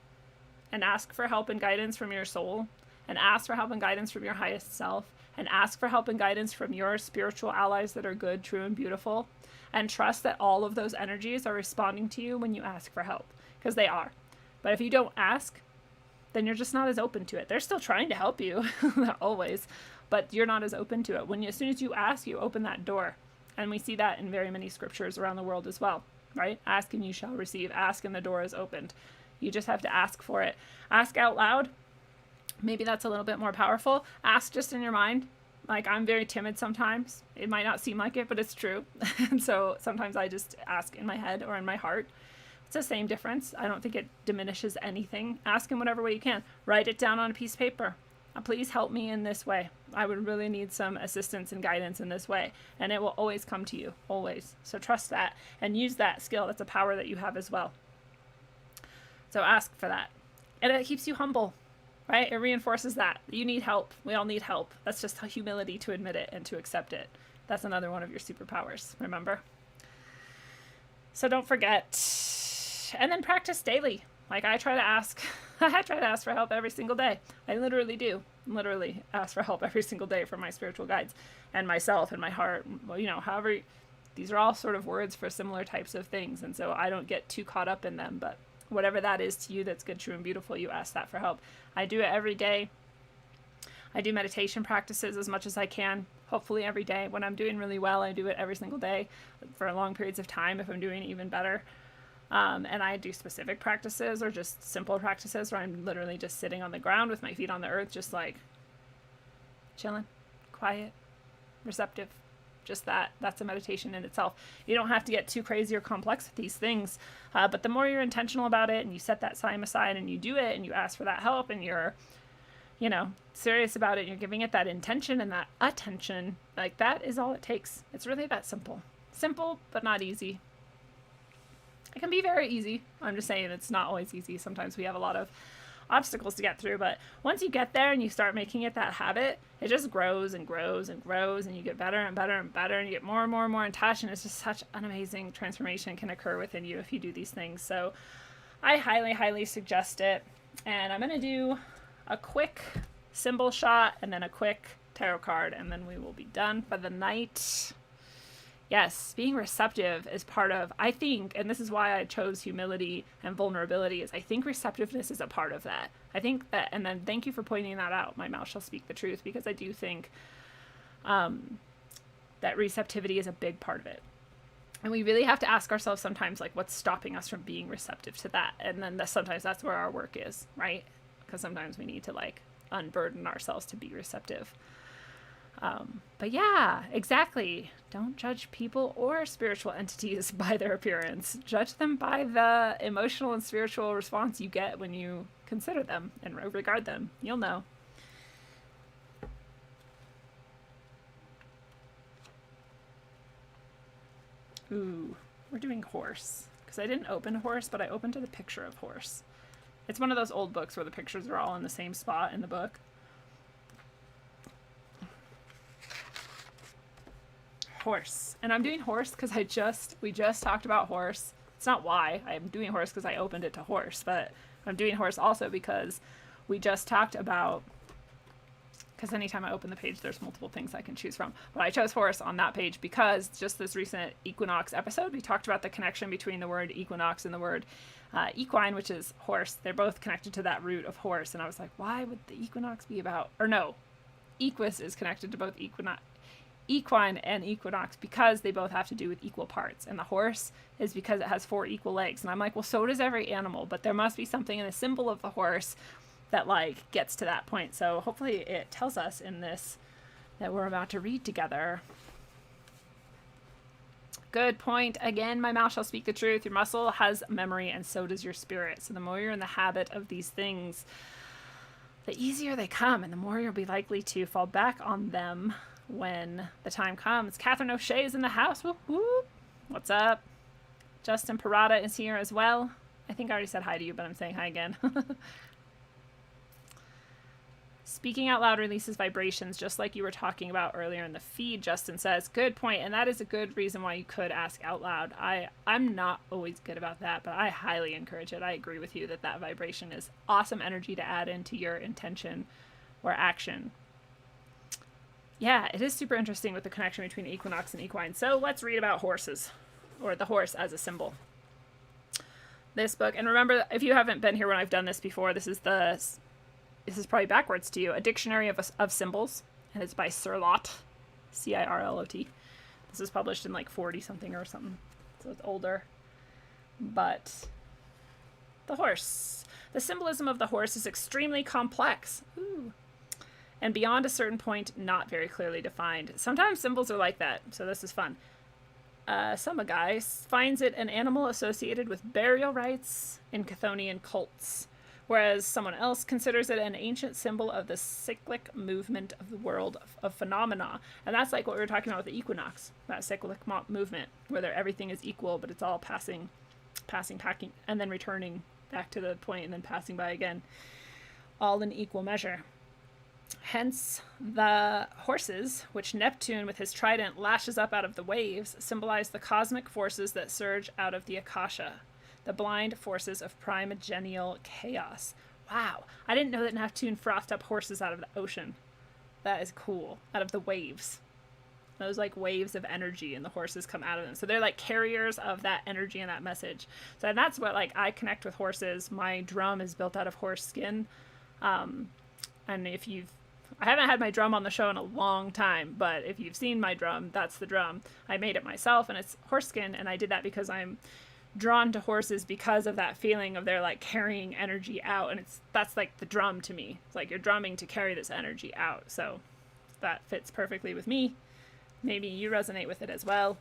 Speaker 2: and ask for help and guidance from your soul, and ask for help and guidance from your highest self, and ask for help and guidance from your spiritual allies that are good, true, and beautiful, and trust that all of those energies are responding to you when you ask for help, because they are. But if you don't ask, then you're just not as open to it. They're still trying to help you, always, but you're not as open to it. As soon as you ask, you open that door. And we see that in very many scriptures around the world as well, right? Ask and you shall receive. Ask and the door is opened. You just have to ask for it. Ask out loud. Maybe that's a little bit more powerful. Ask just in your mind. Like, I'm very timid sometimes. It might not seem like it, but it's true. And so sometimes I just ask in my head or in my heart. It's the same difference. I don't think it diminishes anything. Ask in whatever way you can. Write it down on a piece of paper. Please help me in this way. I would really need some assistance and guidance in this way. And it will always come to you, always. So trust that and use that skill. That's a power that you have as well. So ask for that. And it keeps you humble, right? It reinforces that. You need help. We all need help. That's just humility to admit it and to accept it. That's another one of your superpowers, remember? So don't forget. And then practice daily. Like, I try to ask for help every single day. I literally do. Literally ask for help every single day from my spiritual guides and myself and my heart. Well, however, these are all sort of words for similar types of things. And so I don't get too caught up in them, but whatever that is to you that's good, true, and beautiful, you ask that for help. I do it every day. I do meditation practices as much as I can, hopefully every day. When I'm doing really well, I do it every single day for long periods of time if I'm doing even better. And I do specific practices or just simple practices where I'm literally just sitting on the ground with my feet on the earth, just like chilling, quiet, receptive. Just that's a meditation in itself. You don't have to get too crazy or complex with these things. But the more you're intentional about it and you set that time aside and you do it and you ask for that help and you're, serious about it, and you're giving it that intention and that attention, like, that is all it takes. It's really that simple. Simple, but not easy. It can be very easy. I'm just saying it's not always easy. Sometimes we have a lot of obstacles to get through, but once you get there and you start making it that habit, it just grows and grows and grows, and you get better and better and better, and you get more and more and more in touch, and it's just such an amazing transformation can occur within you if you do these things. So I highly, highly suggest it. And I'm going to do a quick symbol shot and then a quick tarot card, and then we will be done for the night. Yes, being receptive is part of, I think, and this is why I chose humility and vulnerability, is I think receptiveness is a part of that. I think that, and then thank you for pointing that out, my mouth shall speak the truth, because I do think that receptivity is a big part of it. And we really have to ask ourselves sometimes, like, what's stopping us from being receptive to that? And then sometimes that's where our work is, right? Because sometimes we need to, like, unburden ourselves to be receptive. But yeah, exactly. Don't judge people or spiritual entities by their appearance. Judge them by the emotional and spiritual response you get when you consider them and regard them. You'll know. Ooh, we're doing horse. Because I didn't open horse, but I opened to the picture of horse. It's one of those old books where the pictures are all in the same spot in the book. Horse. And I'm doing horse because we just talked about horse. It's not why I'm doing horse, because I opened it to horse, but I'm doing horse also because we just talked about, because anytime I open the page there's multiple things I can choose from, but I chose horse on that page because just this recent equinox episode we talked about the connection between the word equinox and the word equine, which is horse. They're both connected to that root of horse, and I was like, why would the equinox be about, or no, equus is connected to both equine and equinox because they both have to do with equal parts, and the horse is because it has 4 equal legs. And I'm like, well, so does every animal, but there must be something in the symbol of the horse that, like, gets to that point. So hopefully it tells us in this that we're about to read together. Good point. Again, my mouth shall speak the truth. Your muscle has memory, and so does your spirit. So the more you're in the habit of these things, the easier they come and the more you'll be likely to fall back on them when the time comes. Catherine O'Shea is in the house. Whoop, whoop. What's up? Justin Parada is here as well. I think I already said hi to you, but I'm saying hi again. Speaking out loud releases vibrations, just like you were talking about earlier in the feed, Justin says. Good point, and that is a good reason why you could ask out loud. I'm not always good about that, but I highly encourage it. I agree with you that that vibration is awesome energy to add into your intention or action. Yeah, it is super interesting with the connection between equinox and equine. So let's read about horses, or the horse as a symbol. This book, and remember, if you haven't been here when I've done this before, this is probably backwards to you, A Dictionary of Symbols, and it's by Cirlot, Cirlot. This is published in like 40 something or something, so it's older. But the horse. The symbolism of the horse is extremely complex. Ooh. And beyond a certain point, not very clearly defined. Sometimes symbols are like that, so this is fun. Some guy finds it an animal associated with burial rites in Chthonian cults, whereas someone else considers it an ancient symbol of the cyclic movement of the world of phenomena. And that's like what we were talking about with the equinox, that cyclic movement, where everything is equal, but it's all passing, and then returning back to the point, and then passing by again, all in equal measure. Hence, the horses, which Neptune with his trident lashes up out of the waves, symbolize the cosmic forces that surge out of the Akasha, the blind forces of primogenial chaos. Wow, I didn't know that Neptune frothed up horses out of the ocean. That is cool. Out of the waves. Those like waves of energy, and the horses come out of them. So they're like carriers of that energy and that message. So that's what like I connect with horses. My drum is built out of horse skin. And I haven't had my drum on the show in a long time, but if you've seen my drum, that's the drum. I made it myself, and it's horse skin, and I did that because I'm drawn to horses because of that feeling of their like carrying energy out, and that's like the drum to me. It's like you're drumming to carry this energy out, so that fits perfectly with me. Maybe you resonate with it as well.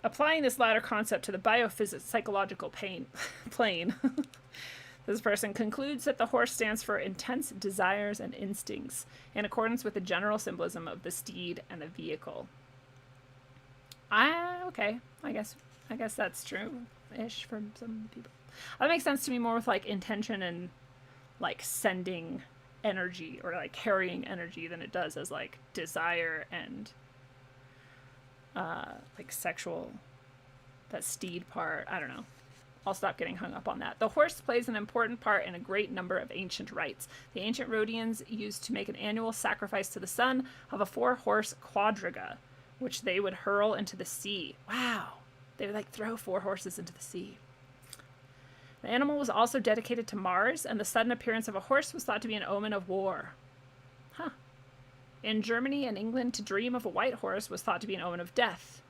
Speaker 2: Applying this latter concept to the biophysics psychological plane. This person concludes that the horse stands for intense desires and instincts, in accordance with the general symbolism of the steed and the vehicle. Okay. I guess that's true-ish for some people. That makes sense to me more with like intention and like sending energy or like carrying energy than it does as like desire and like sexual, that steed part. I don't know. I'll stop getting hung up on that. The horse plays an important part in a great number of ancient rites. The ancient Rhodians used to make an annual sacrifice to the sun of a 4-horse quadriga, which they would hurl into the sea. Wow. They would like throw 4 horses into the sea. The animal was also dedicated to Mars, and the sudden appearance of a horse was thought to be an omen of war. Huh. In Germany and England, to dream of a white horse was thought to be an omen of death.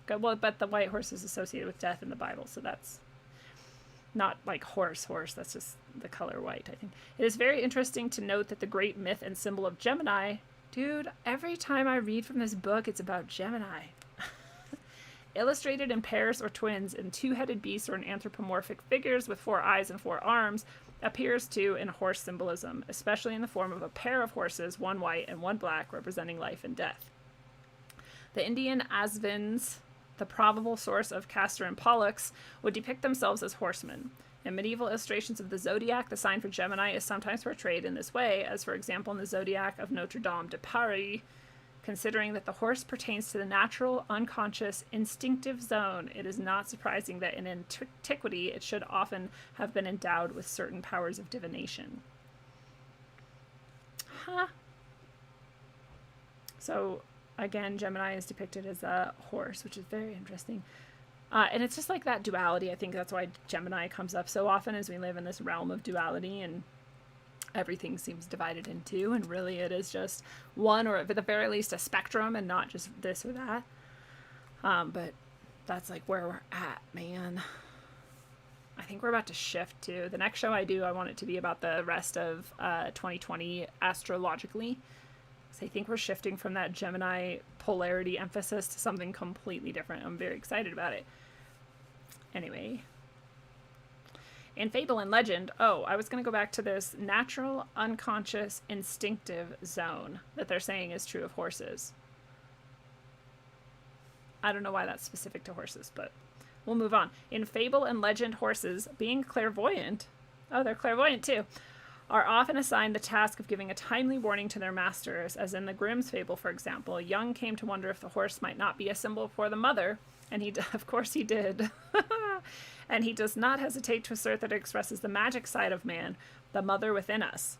Speaker 2: Well, but the white horse is associated with death in the Bible, so that's not like horse, that's just the color white, I think. It is very interesting to note that the great myth and symbol of Gemini, dude, every time I read from this book, it's about Gemini. Illustrated in pairs or twins in 2-headed beasts or in anthropomorphic figures with 4 eyes and 4 arms, appears too in horse symbolism, especially in the form of a pair of horses, one white and one black, representing life and death. The Indian Asvins, the probable source of Castor and Pollux, would depict themselves as horsemen. In medieval illustrations of the zodiac, the sign for Gemini is sometimes portrayed in this way, as for example in the zodiac of Notre Dame de Paris. Considering that the horse pertains to the natural, unconscious, instinctive zone, it is not surprising that in antiquity it should often have been endowed with certain powers of divination. Huh. So, again, Gemini is depicted as a horse, which is very interesting. And it's just like that duality. I think that's why Gemini comes up so often, as we live in this realm of duality, and everything seems divided in 2, and really it is just one, or at the very least a spectrum, and not just this or that. But that's like where we're at, man. I think we're about to shift to the next show I do. I want it to be about the rest of 2020 astrologically. So I think we're shifting from that Gemini polarity emphasis to something completely different. I'm very excited about it. Anyway, In fable and legend, I was going to go back to this natural, unconscious, instinctive zone that they're saying is true of horses. I don't know why that's specific to horses, but we'll move on. In fable and legend, horses, being clairvoyant, they're clairvoyant too, are often assigned the task of giving a timely warning to their masters, as in the Grimm's fable, for example. Young came to wonder if the horse might not be a symbol for the mother, and of course he did. And he does not hesitate to assert that it expresses the magic side of man, the mother within us.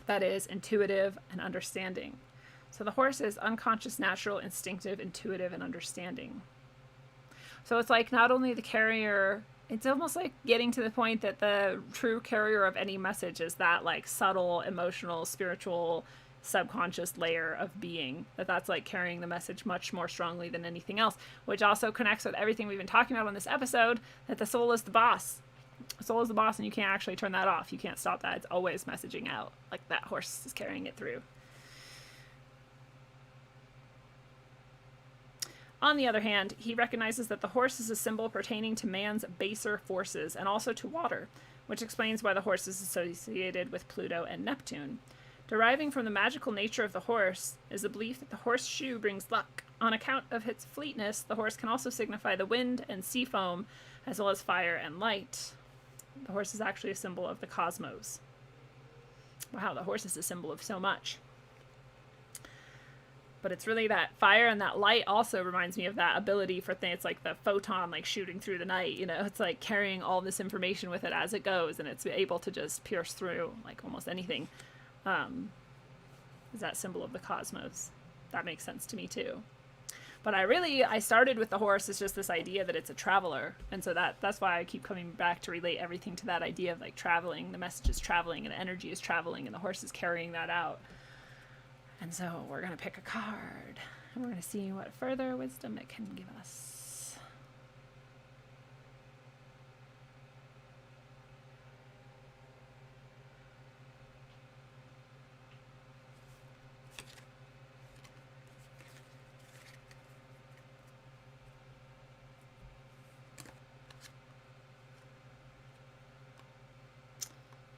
Speaker 2: That is, intuitive and understanding. So the horse is unconscious, natural, instinctive, intuitive, and understanding. So it's like not only the carrier, it's almost like getting to the point that the true carrier of any message is that like subtle, emotional, spiritual, subconscious layer of being, that's like carrying the message much more strongly than anything else, which also connects with everything we've been talking about on this episode, that the soul is the boss. The soul is the boss, and you can't actually turn that off. You can't stop that. It's always messaging out, like that horse is carrying it through. On the other hand, he recognizes that the horse is a symbol pertaining to man's baser forces and also to water, which explains why the horse is associated with Pluto and Neptune. Deriving from the magical nature of the horse is the belief that the horseshoe brings luck. On account of its fleetness, the horse can also signify the wind and sea foam, as well as fire and light. The horse is actually a symbol of the cosmos. Wow, the horse is a symbol of so much. But it's really that fire and that light also reminds me of that ability for things. It's like the photon like shooting through the night, it's like carrying all this information with it as it goes, and it's able to just pierce through like almost anything. Is that symbol of the cosmos. That makes sense to me too. But I started with the horse as just this idea that it's a traveler. And so that's why I keep coming back to relate everything to that idea of like traveling. The message is traveling and the energy is traveling and the horse is carrying that out. And so we're going to pick a card and we're going to see what further wisdom it can give us.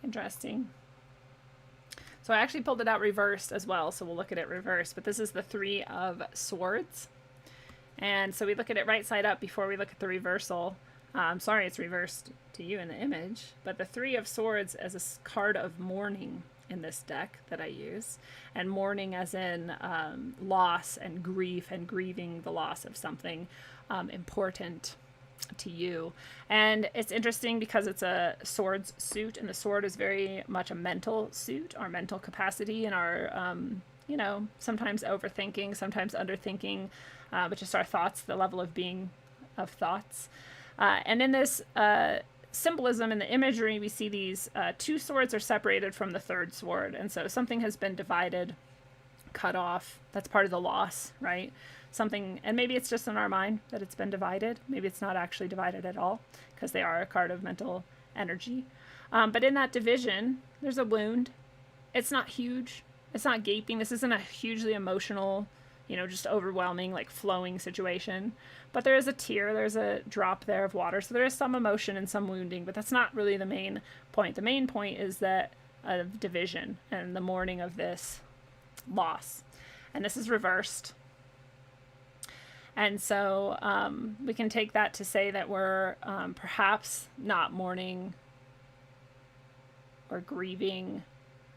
Speaker 2: Interesting. So I actually pulled it out reversed as well, so we'll look at it reversed. But this is the Three of Swords. And so we look at it right side up before we look at the reversal. I'm sorry it's reversed to you in the image. But the Three of Swords as a card of mourning in this deck that I use. And mourning as in loss and grief and grieving the loss of something important to you. And it's interesting because it's a swords suit, and the sword is very much a mental suit, our mental capacity, and our sometimes overthinking, sometimes underthinking, but just our thoughts, the level of being of thoughts. And in this symbolism in the imagery, we see these two swords are separated from the third sword, and so something has been divided, cut off. That's part of the loss, right? Something, and maybe it's just in our mind that it's been divided. Maybe it's not actually divided at all, because they are a card of mental energy. But in that division, there's a wound. It's not huge. It's not gaping. This isn't a hugely emotional, just overwhelming, like flowing situation. But there is a tear. There's a drop there of water. So there is some emotion and some wounding, but that's not really the main point. The main point is that of division and the mourning of this loss. And this is reversed. And so we can take that to say that we're perhaps not mourning or grieving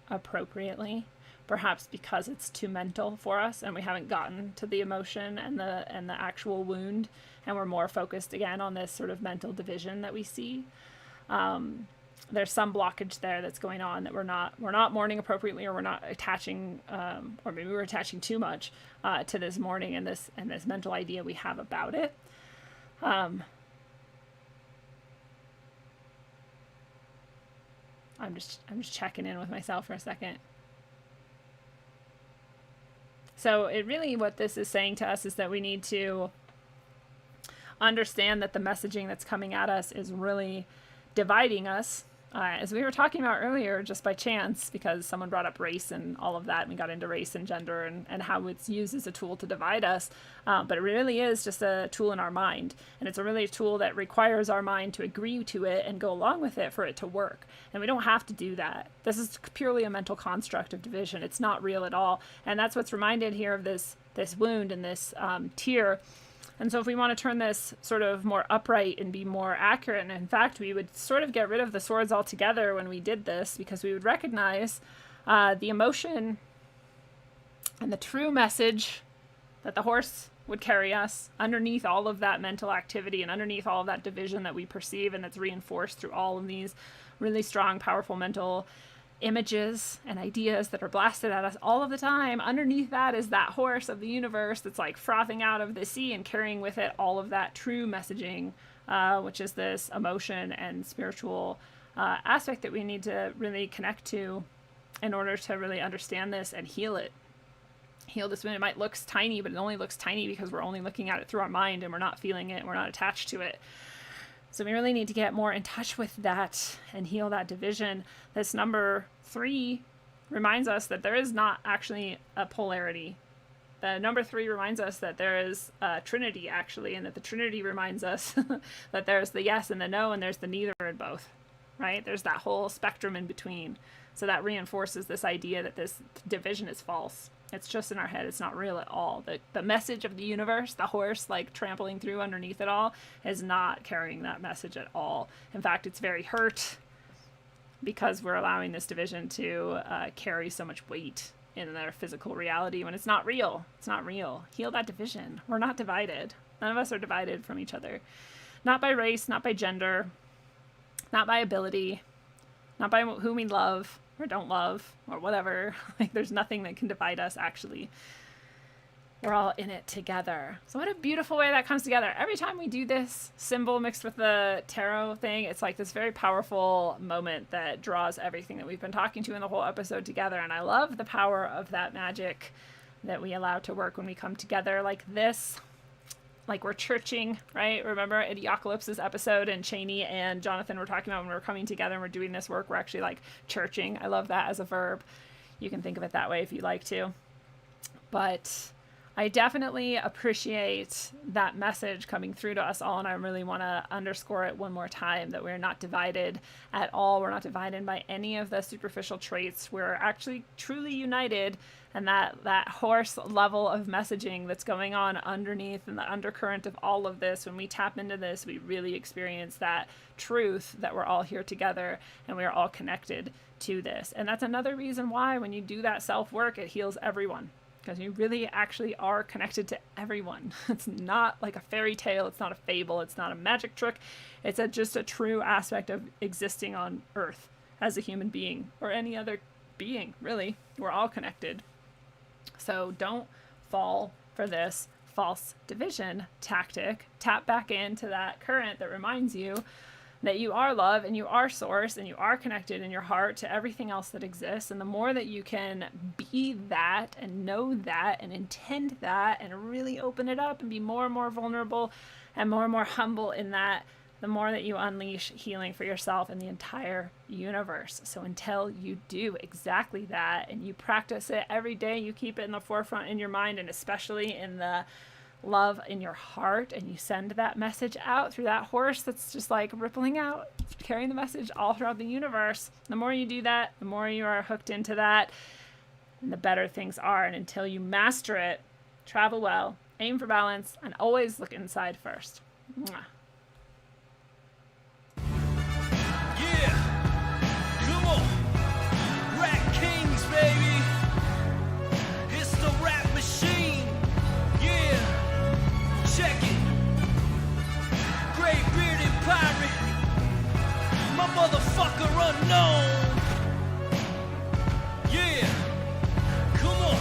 Speaker 2: appropriately, perhaps because it's too mental for us and we haven't gotten to the emotion and the actual wound, and we're more focused again on this sort of mental division that we see. There's some blockage there that's going on, that we're not mourning appropriately, or we're not attaching, or maybe we're attaching too much to this mourning and this mental idea we have about it. I'm just checking in with myself for a second. So it really, what this is saying to us is that we need to understand that the messaging that's coming at us is really dividing us As we were talking about earlier, just by chance, because someone brought up race and all of that, and we got into race and gender and how it's used as a tool to divide us. But it really is just a tool in our mind. And it's a really tool that requires our mind to agree to it and go along with it for it to work. And we don't have to do that. This is purely a mental construct of division. It's not real at all. And that's what's reminded here of this wound and this tear. And so if we want to turn this sort of more upright and be more accurate, and in fact, we would sort of get rid of the swords altogether when we did this, because we would recognize the emotion and the true message that the horse would carry us underneath all of that mental activity and underneath all of that division that we perceive and that's reinforced through all of these really strong, powerful mental images and ideas that are blasted at us all of the time. Underneath that is that horse of the universe that's like frothing out of the sea and carrying with it all of that true messaging, which is this emotion and spiritual aspect that we need to really connect to in order to really understand this and heal it. Heal this wound. It might look tiny, but it only looks tiny because we're only looking at it through our mind and we're not feeling it and we're not attached to it. So we really need to get more in touch with that and heal that division. This number 3 reminds us that there is not actually a polarity. The number 3 reminds us that there is a Trinity, actually, and that the Trinity reminds us that there's the yes and the no, and there's the neither and both, right? There's that whole spectrum in between. So that reinforces this idea that this division is false. It's just in our head. It's not real at all. The message of the universe, the horse like trampling through underneath it all, is not carrying that message at all. In fact, it's very hurt because we're allowing this division to carry so much weight in their physical reality when it's not real. It's not real. Heal that division. We're not divided. None of us are divided from each other. Not by race, not by gender, not by ability, not by who we love or don't love or whatever. Like, there's nothing that can divide us, actually. We're all in it together. So what a beautiful way that comes together. Every time we do this symbol mixed with the tarot thing, it's like this very powerful moment that draws everything that we've been talking to in the whole episode together. And I love the power of that magic that we allow to work when we come together like this. Like we're churching, right? Remember Idiocalypse's episode, and Cheney and Jonathan were talking about when we're coming together and we're doing this work, we're actually like churching. I love that as a verb. You can think of it that way if you like to. But I definitely appreciate that message coming through to us all, and I really want to underscore it one more time, that we're not divided at all. We're not divided by any of the superficial traits. We're actually truly united, and that horse level of messaging that's going on underneath and the undercurrent of all of this, when we tap into this, we really experience that truth that we're all here together and we are all connected to this. And that's another reason why when you do that self-work, it heals everyone. Because you really actually are connected to everyone. It's not like a fairy tale. It's not a fable. It's not a magic trick. It's just a true aspect of existing on Earth as a human being, or any other being, really. We're all connected. So don't fall for this false division tactic. Tap back into that current that reminds you that you are love and you are source and you are connected in your heart to everything else that exists. And the more that you can be that and know that and intend that and really open it up and be more and more vulnerable and more humble in that, the more that you unleash healing for yourself and the entire universe. So until you do exactly that and you practice it every day, you keep it in the forefront in your mind, and especially in the love in your heart, and you send that message out through that horse that's just like rippling out, carrying the message all throughout the universe. The more you do that, the more you are hooked into that, and the better things are. And until you master it, travel well, aim for balance, and always look inside first. Mwah.
Speaker 3: Yeah, come on, Rat Kings, baby. It's the rap machine. Yeah. Check it. Great bearded pirate. My motherfucker unknown. Yeah. Come on.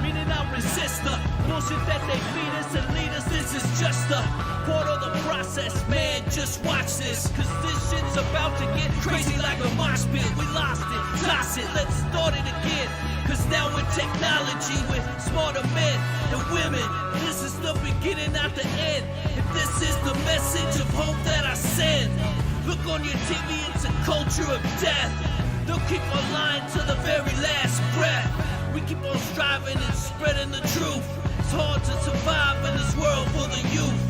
Speaker 3: Meaning I resist the bullshit that they feed us and lead us. This is just a part of the process, man. Just watch this, cause this shit's about to get crazy like a mosh pit. We lost it, toss it, let's start it again. Cause now with technology, with smarter men and women, this is the the beginning, not the end. If this is the message of hope that I send, look on your TV, it's a culture of death. They'll keep on lying to the very last breath. We keep on striving and spreading the truth. It's hard to survive in this world full of youth.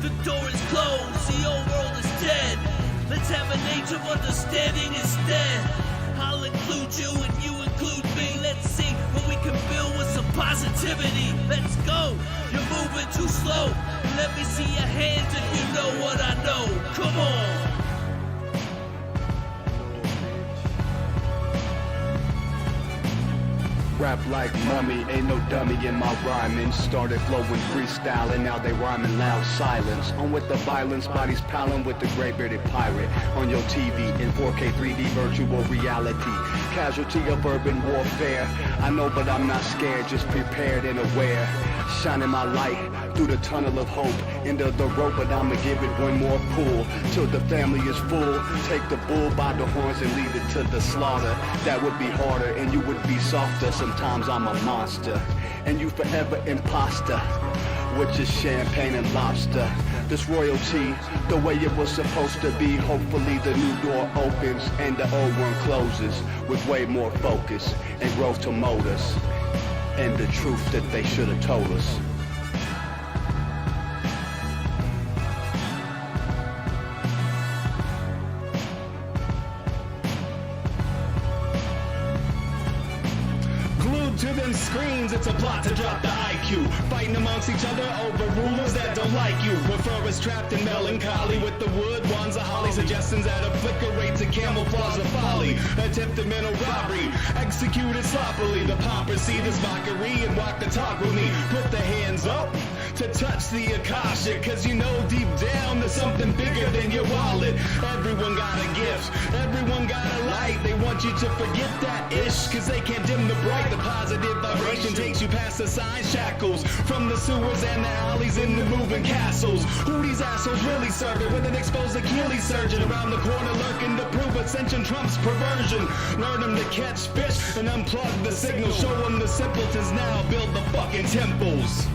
Speaker 3: The door is closed, the old world is dead. Let's have an age of understanding instead. I'll include you and you include me. Let's see what we can build with some positivity. Let's go, you're moving too slow. Let me see your hands if you know what I know. Come on.
Speaker 4: Rap like mummy, ain't no dummy in my rhyming. Started flowing freestyle and now they rhyming loud silence. On with the violence, bodies piling with the gray bearded pirate. On your TV in 4K 3D virtual reality. Casualty of urban warfare. I know but I'm not scared, just prepared and aware. Shining my light through the tunnel of hope. Into the rope, but I'ma give it one more pull. Till the family is full. Take the bull by the horns and lead it to the slaughter. That would be harder and you would be softer. Sometimes I'm a monster and you forever imposter. With your champagne and lobster. This royalty, the way it was supposed to be. Hopefully the new door opens and the old one closes. With way more focus and growth to mold us. And the truth that they should have told us.
Speaker 5: To them screens, it's a plot to drop the IQ. Fighting amongst each other over rulers that don't like you. Prefer us trapped in melancholy with the wood wands of holly. Suggestions that obliterate to camouflage the folly. Attempted mental robbery, executed sloppily. The paupers see this mockery and walk the talk with me. Put the hands up to touch the Akasha. Cause you know deep down there's something bigger than your wallet. Everyone got a gift, everyone got a light. They want you to forget that ish, cause they can't dim the bright. The positive vibration takes you past the sign shackles. From the sewers and the alleys into moving castles. Who these assholes really serving with an exposed Achilles surgeon around the corner lurking to prove ascension trumps perversion. Learn them to catch fish and unplug the signal. Show them the simpletons now build the fucking temples.